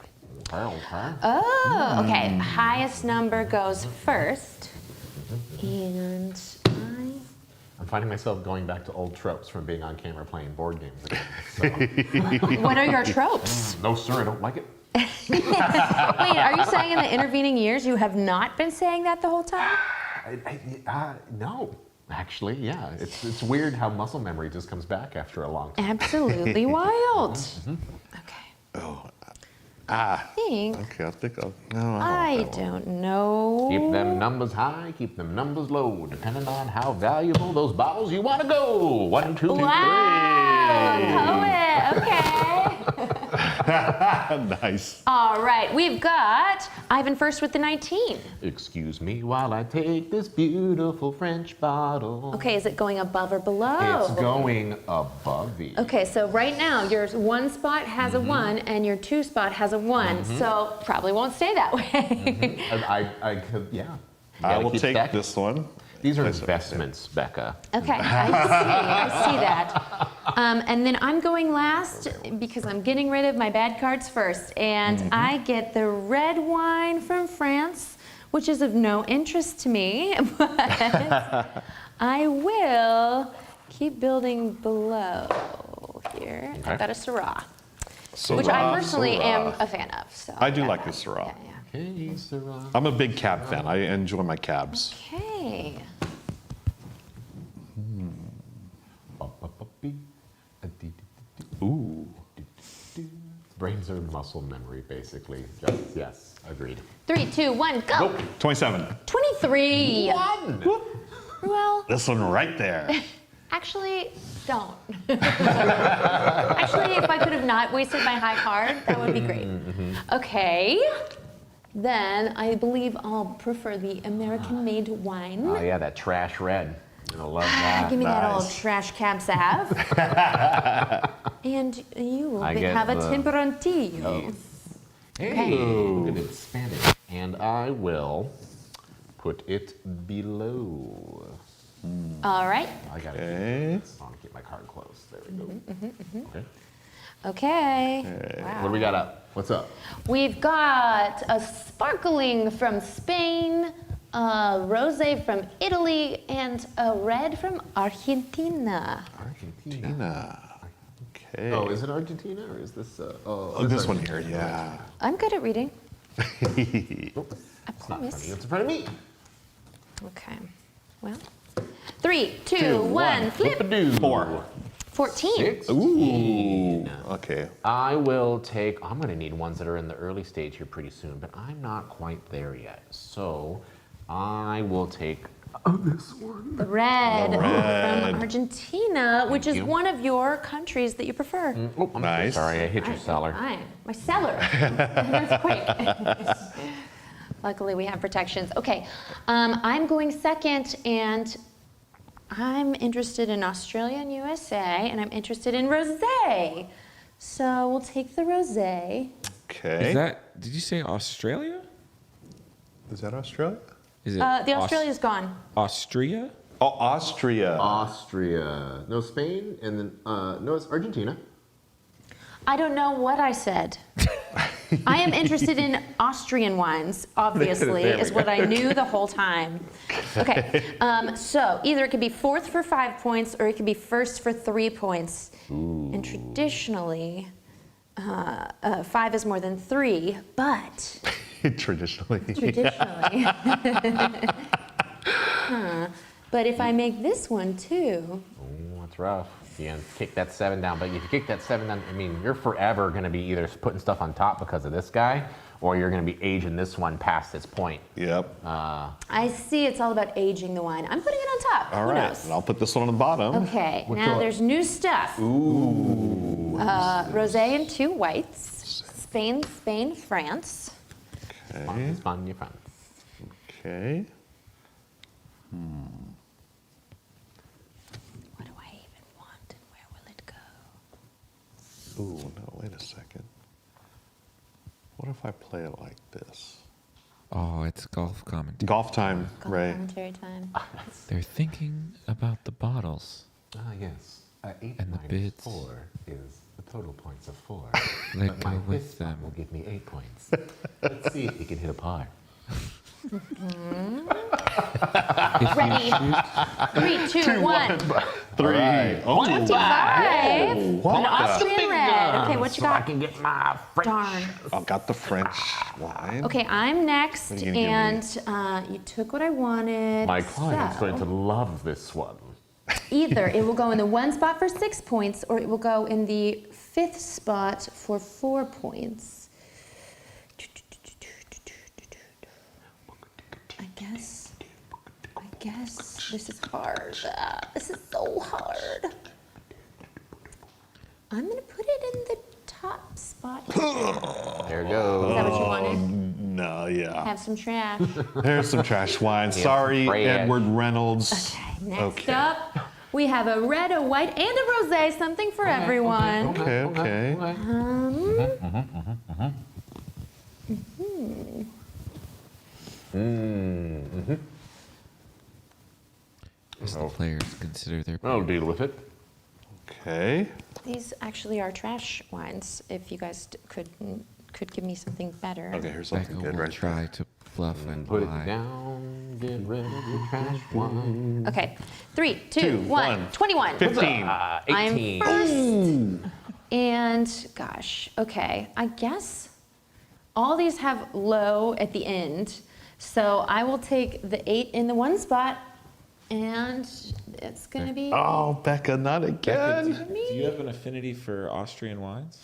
Okay. Oh, okay. Highest number goes first. And I'm finding myself going back to old tropes from being on camera playing board games again. So, what are your tropes? no, sir, I don't like it. Wait, are you saying in the intervening years you have not been saying that the whole time? No, actually, yeah. It's weird how muscle memory just comes back after a long time. Absolutely wild. Okay. I think Okay, I think I'll. No, I want that one. don't know. Keep them numbers high, keep them numbers low, depending on how valuable those bottles you want to go. 1, 2, 3. Wow, poet. Okay. Nice. All right, we've got Ivan first with the 19. Excuse me while I take this beautiful French bottle. Okay, is it going above or below? It's going above you. Okay, so right now your 1 spot has a 1 and your 2 spot has a 1, so probably won't stay that way. I could, yeah. You I gotta will keep take stacking. this one. These are Place it right there. investments, Becca. Okay, I see that. And then I'm going last because I'm getting rid of my bad cards first. And I get the red wine from France, which is of no interest to me, but I will keep building below here. Okay. I've got a Syrah, which I personally am a fan of. So I do got like that. the Syrah. Yeah. Okay, Sarah. I'm a big cab fan. I enjoy my cabs. Okay. Ooh. Brains are muscle memory, basically. Just, yes, agreed. 3, 2, 1, go. Nope. 27. 23. One. Well, This one right there. actually, don't. Actually, if I could have not wasted my high card, that would be great. Okay. Then I believe I'll prefer the American-made wine. Oh yeah, that trash red. I love that. Give me that old Nice. trash cab sav. And you will I get have a the- temperantillo. Hey, look at it expanded. And I will put it below. All right. I gotta Okay. I want to keep my card close. There we go. Okay. Okay. What do we got up? What's up? We've got a sparkling from Spain, a rosé from Italy, and a red from Argentina. Argentina. Okay. Oh, is it Argentina or is this? Oh, this one here, yeah. I'm good at reading. I It's not promise. funny. It's in front of me. Okay. Well, 3, 2, 1, flip. Flip-a-doo. 4. 14. 6. Ooh. Okay. I will take. I'm going to need ones that are in the early stage here pretty soon, but I'm not quite there yet. So I will take this one. The red, red. from Argentina, which is you. one of your countries that you prefer. Oh, I'm Nice. so sorry. I hit your cellar. Fine. My cellar. That's quick. Luckily, we have protections. Okay, I'm going second, and I'm interested in Australia and USA, and I'm interested in rosé. So we'll take the rosé. Okay. Did you say Australia? Is that Australia? Is it The Australia's gone. Austria? Oh, Austria. Austria. No, Spain, and then no, it's Argentina. I don't know what I said. I am interested in Austrian wines, obviously, is what I knew the whole time. Okay, so either it could be fourth for 5 points or it could be first for 3 points. Ooh. And traditionally, 5 is more than 3, but... Traditionally. But if I make this one too... Oh, that's rough. You can kick that 7 down, but if you kick that 7 down, I mean, you're forever going to be either putting stuff on top because of this guy, or you're going to be aging this one past this point. Yep. I see it's all about aging the wine. I'm putting it on top. All Who right, knows? and I'll put this one on the bottom. Okay, now there's new stuff. Ooh. Rosé and 2 whites. Spain, France. Okay. Spain, France. Okay. What do I even want and where will it go? Ooh, no, wait a second. What if I play it like this? Oh, it's golf commentary. Golf time, Golf Ray. commentary time. They're thinking about the bottles. Yes. 8 And the minus bids. 4 is the total points of 4. Let But go my with fifth spot them. will give me 8 points. Let's see if he can hit a par. Ready? 3, 2, 1. 3. Right. Oh, 25. what An the- Austrian red. Okay, what you So I got? can get my French. Darn. I got the French wine. Okay, I'm next, What are you gonna give and you took what I wanted. My client's so going to love this one. either it will go in the 1 spot for 6 points, or it will go in the 5th spot for 4 points. I guess this is hard. This is so hard. I'm gonna put it in the top spot. There it goes. Is that what you wanted? No, yeah. Have some trash. There's some trash wine. Sorry, Fred. Edward Reynolds. Okay, next Okay. up, we have a red, a white, and a rosé. Something for everyone. Okay. As the players consider their I'll deal with it. Okay. These actually are trash wines. If you guys could give me something better. Okay, here's Becca something good will right try there. to fluff and Put it lie. down. Get rid of the trash one. Okay, 3, 2, 2, 1. 1. 21. 15. I'm 18. first. And gosh, okay, I guess all these have low at the end. So I will take the 8 in the 1 spot, and it's gonna be. Oh, Becca, not again. Do you have an affinity for Austrian wines?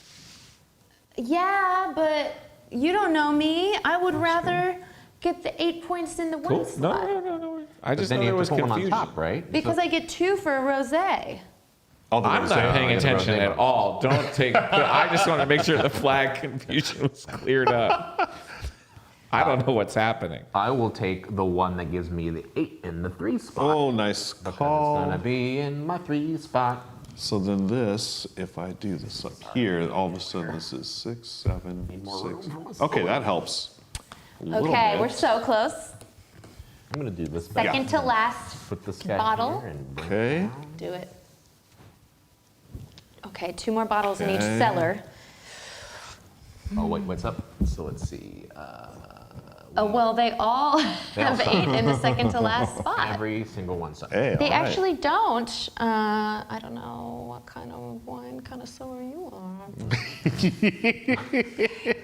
Yeah, but you don't know me. I would rather get the 8 points in the 1 Cool. spot. No. I But just then know you there have was to put one on confusion. top, right? Because I get 2 for a rosé. All the I'm rosé. not paying yeah, the attention rosé at one. all. Don't take. I just want to make sure the flag confusion was cleared up. I don't know what's happening. I will take the one that gives me the 8 in the 3 spot. Oh, nice Because it's call. gonna be in my 3 spot. So then this, if I do this up here, all of a sudden this is 6, 7, more room 6. for my Okay, that helps. A little Okay, bit. we're so close. I'm gonna do this back. Second to last. Put this guy bottle. here and bring Okay. it down. Do it. Okay, 2 more bottles in each Okay. cellar. Oh wait, what's up? So let's see. Oh, well, they all have 8 in the second to last spot. Every single one. So Hey, They all right. actually don't. I don't know what kind of wine connoisseur you are.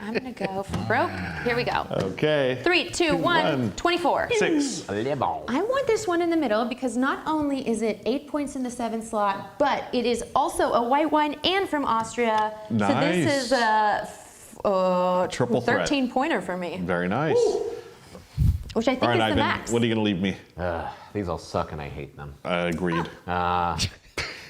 I'm gonna go for broke. Here we go. Okay. 3, 2, 1, 24. 6. Le bon. I want this one in the middle because not only is it 8 points in the 7th slot, but it is also a white wine and from Austria. So Nice. this is a Triple threat. 13-pointer for me, Very nice. which I think All right, is the Ivan, max. what are you going to leave me? These all suck and I hate them. Agreed.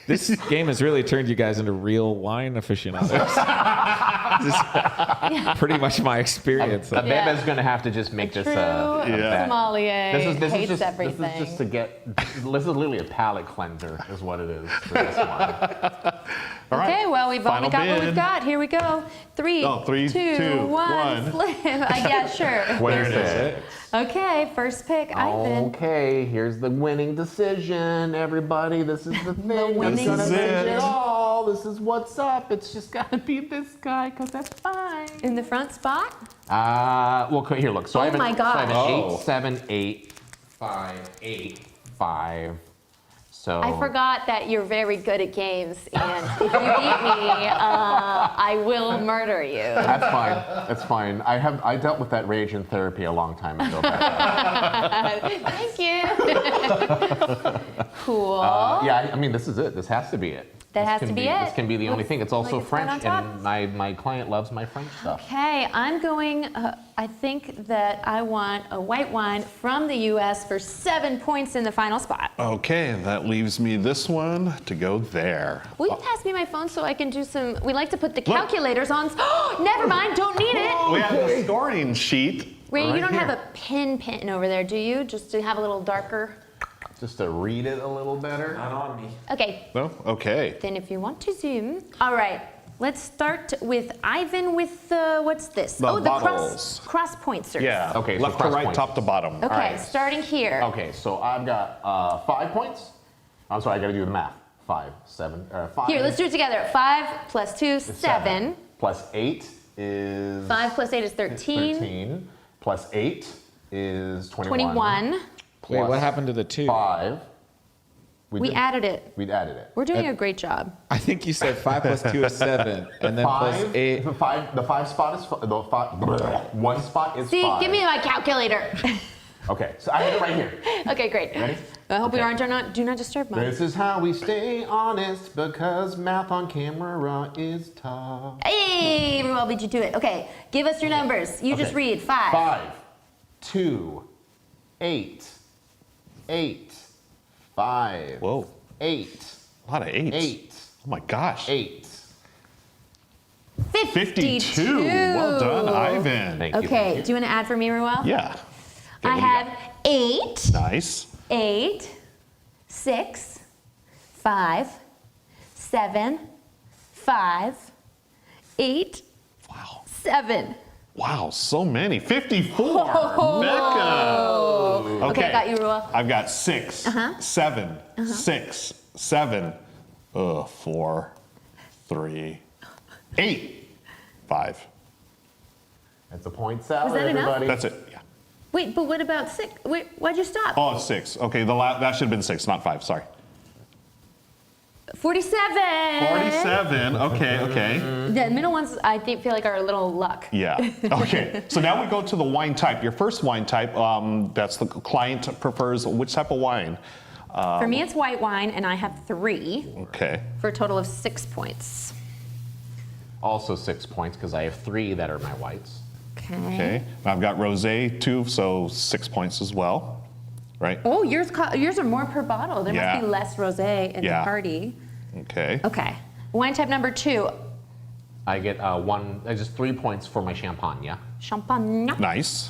This game has really turned you guys into real wine aficionados. This is pretty much my experience. Bebe's going to have to just make this sommelier hates everything. This is just to get. This is literally a palate cleanser, is what it is for this one. All right. Okay, well, we've only Final got what bid. we've got. Here we go. Three, two, one. Flip. Yeah, sure. There it is. Okay, first pick, Ivan. Okay, here's the winning decision, everybody. This is the thing. The winning This is decision. it. Oh, this is what's up. It's just gotta be this guy, cause that's fine. In the front spot? Well, here, look. So I have Oh my So I have gosh. an 8, 7, 8, 5, 8, 5. So I forgot that you're very good at games, and if you beat me, I will murder you. That's fine. That's fine. I dealt with that rage in therapy a long time ago. Thank you. Cool. Yeah, I mean, this is it. This has to be it. That has to be it. This can be the only thing. It's also like it's right on French, top. and my client loves my French stuff. Okay, I'm going, I think that I want a white wine from the U.S. for 7 points in the final spot. Okay, that leaves me this one to go there. Will you pass me my phone so I can do some, we like to put the calculators on. Oh, never mind, don't need it. We have the scoring sheet. Ray, you right don't have here. a pin over there, do you? Just to have a little darker? Just to read it a little better. Not on me. Okay, No? Okay. then if you want to zoom. All right, let's start with Ivan with what's this? The the bottles. cross pointers. Yeah. Okay, so Left to cross right, points. top to bottom. Okay, right. starting here. Okay, so I've got 5 points. I'm sorry, I got to do the math. 5, 7, 5. Here, let's do it together. 5 plus 2, 7. Plus 8 is 5 plus 8 is 13. 13. Plus 8 is 21. 21. Wait, Plus what happened to the 2? 5. We added it. We'd added it. We're doing a great job. I think you said 5 plus 2 is 7, and then plus 8. The 5 spot is the 5. One spot is See, 5. give me my calculator. Okay, so I have it right here. Okay, great. Ready? I hope we Okay. aren't do not disturb mode. This is how we stay honest because math on camera is tough. Hey, Ruel, beat you to it. Okay, give us your numbers. You just Okay. read 5. 5, 2, 8, 8, 5. Whoa. 8, A lot of eights. 8, Oh my gosh. 8. 52. Well done, Ivan. Thank you. Okay, do you want to add for me, Ruel? Yeah. Okay, I what do you have got? 8, Nice. 8, 6, 5, 7, 5, 8, Wow. 7. Wow, so many. 54. Becca. Okay, I got you, Ruel. I've got 6, 7, 6, 7, 4, 3, 8, 5. That's a point salad, Was that enough? everybody. That's it. Yeah. Wait, but what about 6? Wait, why'd you stop? Oh, it's 6. Okay, that should have been 6, not 5. Sorry. 47. 47. Okay. The middle ones, I think, feel like are a little luck. Yeah. Okay. So now we go to the wine type. Your first wine type, that's the client prefers which type of wine? For me, it's white wine, and I have 3 Okay. for a total of 6 points. Also 6 points because I have 3 that are my whites. Okay. I've got rosé too, so 6 points as well. Right? Oh, yours are more per bottle. There Yeah. must be less rosé in Yeah. the party. Okay. Okay. Wine type number 2, I get just 3 points for my champagne, yeah? champagne. Nice.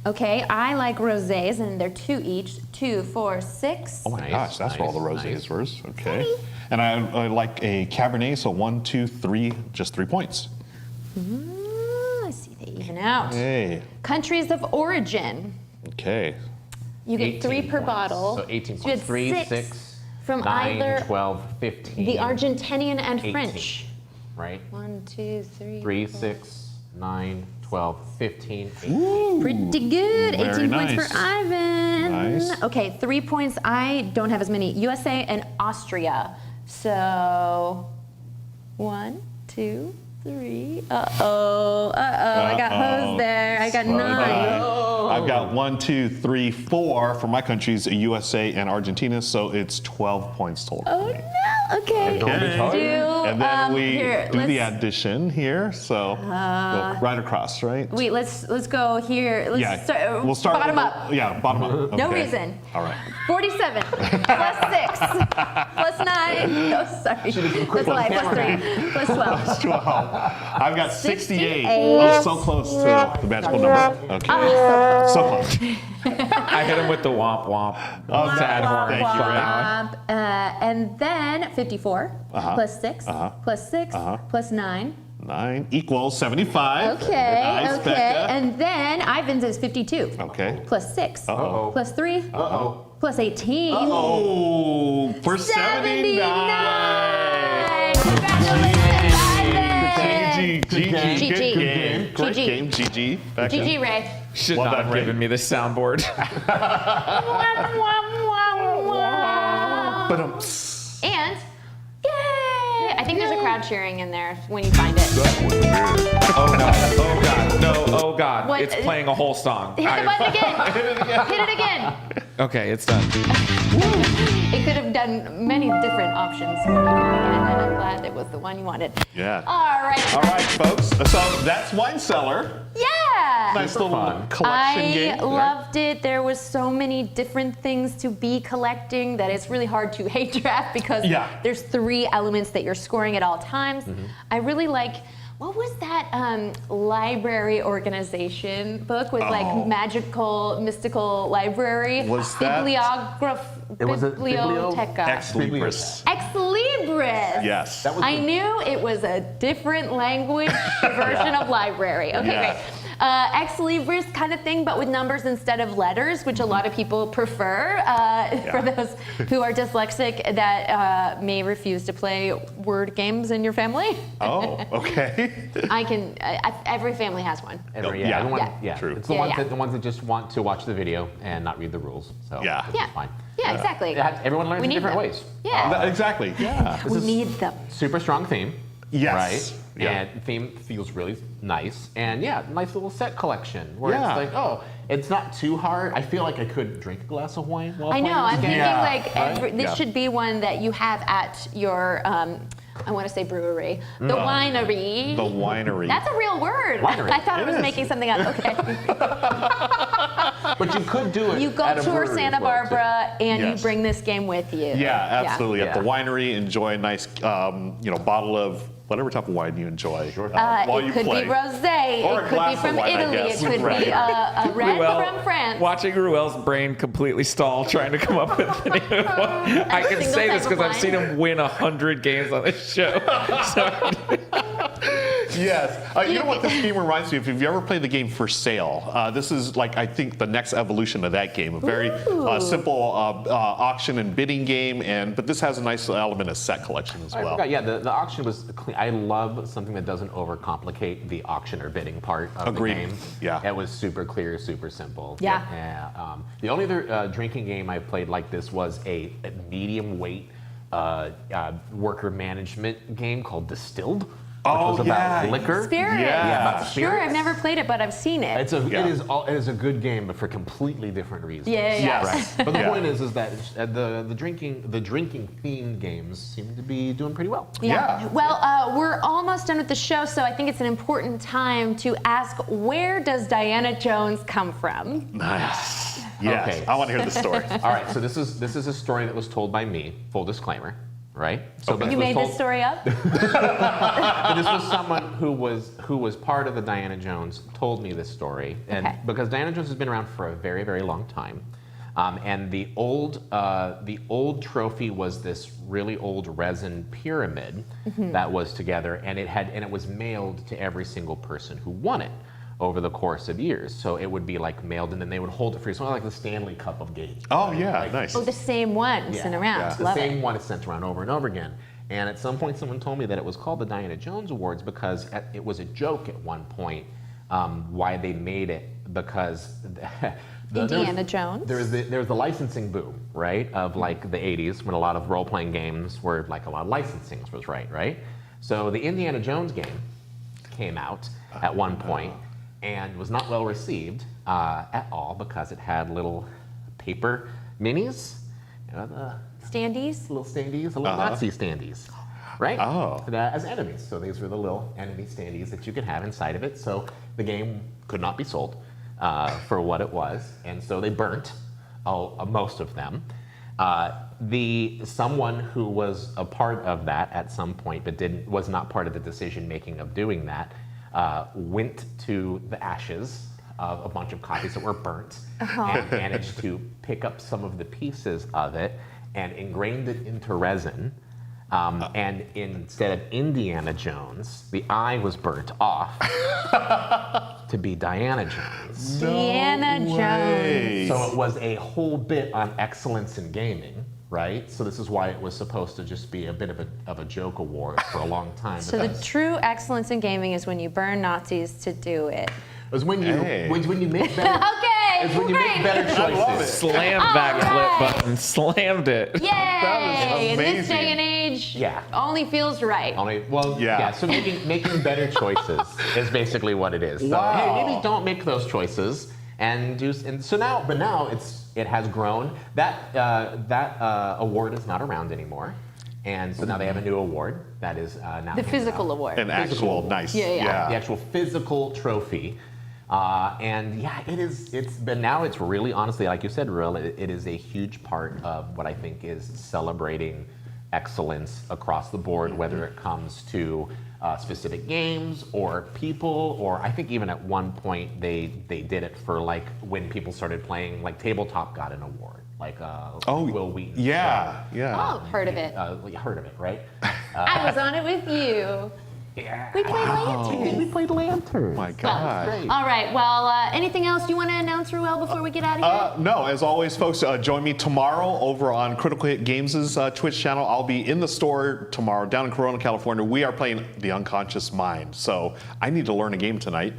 Okay, I like rosés, and they're 2 each. 2, 4, 6. Oh my Nice, gosh, that's where all the nice, rosés nice. were. Okay. And I like a Cabernet, so 1, 2, 3, just 3 points. I see they even out. Hey. Countries of origin. Okay. You get 3 per points. bottle. So 18 you points. had 3, 6 6, from 9, either 12, 15. the Argentinian and 18. French. Right? 1, 2, 3. 3, 6, 9, 12, 15, 18. Pretty good. Very 18 points nice. for Ivan. Nice. Okay, 3 points. I don't have as many. USA and Austria. So 1, 2, 3. Uh-oh. I got hosed there. I got 9. I've got 1, 2, 3, 4 for my countries, USA and Argentina, so it's 12 points total. Oh no! Okay. Don't be tired. And then we here, do the let's- addition here. So go right across, right? Wait, let's go here. Let's start, we'll start bottom with up. Yeah, bottom up. No Okay. reason. All right. 47 plus 6 plus 9. Oh, sorry. That's a lie. Plus 3 plus 12. 12. I've got 68. 68. Oh, so close to the magical number. Okay. So close. I hit him with the womp womp. Sad horn. Thank you, Ray. And then 54 plus 6 plus 6 plus 9. 9 equals 75. Okay, Nice, okay. Becca. And then Ivan's is 52. Okay. Plus 6 Uh-oh. plus 3 plus 18. Oh, for 79. 79. Congratulations, Ivan. GG. GG. Good game. Great GG. game. GG. Becca. GG, Ray. Should Well not done, have Ray. given me the soundboard. Ba-dum. And yay! I think there's a crowd cheering in there when you find it. Oh no! Oh god! No! Oh god! What- It's playing a whole song. Hit the button again. Hit it again. Okay, it's done. It could have done many different options for you again, and I'm glad it was the one you wanted. Yeah. All right. All right, folks. So that's Wine Cellar. Yeah. Nice little fun. collection game. I loved it. There was so many different things to be collecting that it's really hard to hate draft because there's 3 elements that you're scoring at all times. I really like. What was that library organization book with like magical, mystical library? Was that- It was a Biblioteca. Ex Libris. Ex Libris. Yes. That was I knew it was a different language version of library. Okay, Yeah. great. Ex Libris kind of thing, but with numbers instead of letters, which a lot of people prefer. For those who are dyslexic that may refuse to play word games in your family. Oh, okay. Every family has one. Everyone, True. It's the Yeah, ones yeah. the ones that just want to watch the video and not read the rules. So Yeah. this Yeah. is fine. Yeah, exactly. Everyone learns We in need different them. ways. Yeah. Exactly. Yeah. We need them. Super strong theme. Yes. Right? Yeah. And theme feels really nice. And nice little set collection where Yeah. it's like, it's not too hard. I feel like I could drink a glass of wine while I playing know. this I'm game. thinking Yeah. like this Yeah. should be one that you have at your. I want to say brewery. The winery. The winery. That's a real word. Winery. I thought I It was is. making something up. Okay. But you could do it You go at a tour brewery Santa as well, too. And Yes. you bring this game with you. Yeah, absolutely. At the Yeah. winery, enjoy a nice, bottle of whatever type of wine you enjoy while It you could play. be rosé. Or a It could glass be of from wine, I Italy. guess. It could Right. be a red Ruel, from France. watching Ruel's brain completely stall trying to come up with any one. I can single say type this of because I've wine. seen him win 100 games on this show. So, Yes. You know what this game reminds me of? If you ever played the game For Sale, this is like, I think, the next evolution of that game. A very simple auction and bidding game, but this has a nice element of set collection as I well. forgot. Yeah, the auction was clean. I love something that doesn't overcomplicate the auction or bidding part of Agreed. the game. Yeah. It was super clear, super simple. Yeah. The only other drinking game I played like this was a medium weight worker management game called Distilled. Which was about liquor. Spirit. Yeah. about Sure, spirits. I've never played it, but I've seen it. It is a good game, but for completely different reasons. Yeah. Yes. Right. But the Yeah. point is that the drinking themed games seem to be doing pretty well. Yeah. Well, we're almost done with the show, so I think it's an important time to ask, where does Diana Jones come from? Nice. Yes. Okay. I want to hear the story. All right, so this is a story that was told by me. Full disclaimer, right? So You made this story up? But this was someone who was part of the Diana Jones told me this story, and Okay. because Diana Jones has been around for a very, very long time, and the old trophy was this really old resin pyramid that was together, and it was mailed to every single person who won it over the course of years. So it would be like mailed, and then they would hold it for you. Something like the Stanley Cup of games. Oh, yeah. Nice. Oh, the same one sent around. Yeah. The Love same it. one is sent around over and over again. And at some point, someone told me that it was called the Diana Jones Awards because it was a joke at one point why they made it, because Indiana Jones? There was the licensing boom, right, of like the 80s when a lot of role-playing games were like a lot of licensing was right? So the Indiana Jones game came out at one point and was not well received at all because it had little paper minis. Standees? Little standees, the little Nazi standees, right? Oh. As enemies. So these were the little enemy standees that you could have inside of it. So the game could not be sold for what it was, and so they burnt most of them. Someone who was a part of that at some point, but was not part of the decision making of doing that, went to the ashes of a bunch of copies that were burnt and managed to pick up some of the pieces of it and ingrained it into resin. And instead of Indiana Jones, the I was burnt off to be Diana Jones. Diana Jones. So it was a whole bit on excellence in gaming, right? So this is why it was supposed to just be a bit of a joke award for a long time. So the true excellence in gaming is when you burn Nazis to do it. It was when you make better. Okay, It's when you make better choices. Slammed that clip button. Slammed it. Yay! In this amazing. day and age, Yeah. only feels right. So making better choices is basically what it is. So hey, maybe don't make those choices but now it has grown. That award is not around anymore, and so now they have a new award that is now The physical award. An actual nice. Yeah. the actual physical trophy. It's really, honestly, like you said, Ruel, it is a huge part of what I think is celebrating excellence across the board, whether it comes to specific games or people, or I think even at one point they did it for like when people started playing, like tabletop got an award, like Will Wheaton. Yeah. Oh, heard of it. You heard of it, right? I was on it with you. Yeah. We played Lanterns. We played Lanterns. My God. Great. All right. Well, anything else you want to announce, Ruel, before we get out of here? No, as always, folks, join me tomorrow over on Critical Hit Games' Twitch channel. I'll be in the store tomorrow down in Corona, California. We are playing The Unconscious Mind. So I need to learn a game tonight.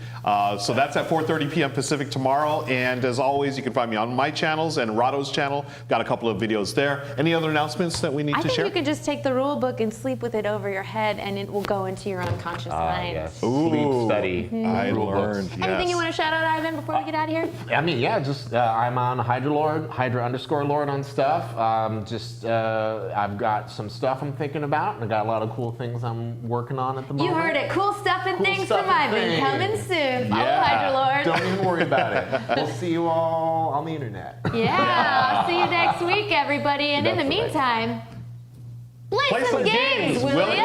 So that's at 4:30 p.m. Pacific tomorrow. And as always, you can find me on my channels and Rado's channel. Got a couple of videos there. Any other announcements that we need to share? I think you could just take the rule book and sleep with it over your head, and it will go into your unconscious mind. Yes. Ooh. Sleep study. I rule books. learned. Anything you want to shout out, Ivan, before we get out of here? I mean, yeah, just I'm on Hydra_Lord on stuff. I've got some stuff I'm thinking about, and I got a lot of cool things I'm working on at the moment. You heard it. Cool stuff and Cool things stuff from and Ivan things. coming soon. Follow Yeah. Hydra Lord. Don't even worry about it. We'll see you all on the internet. Yeah, I'll see you next week, everybody. And in the That's right. meantime, play some games, will ya?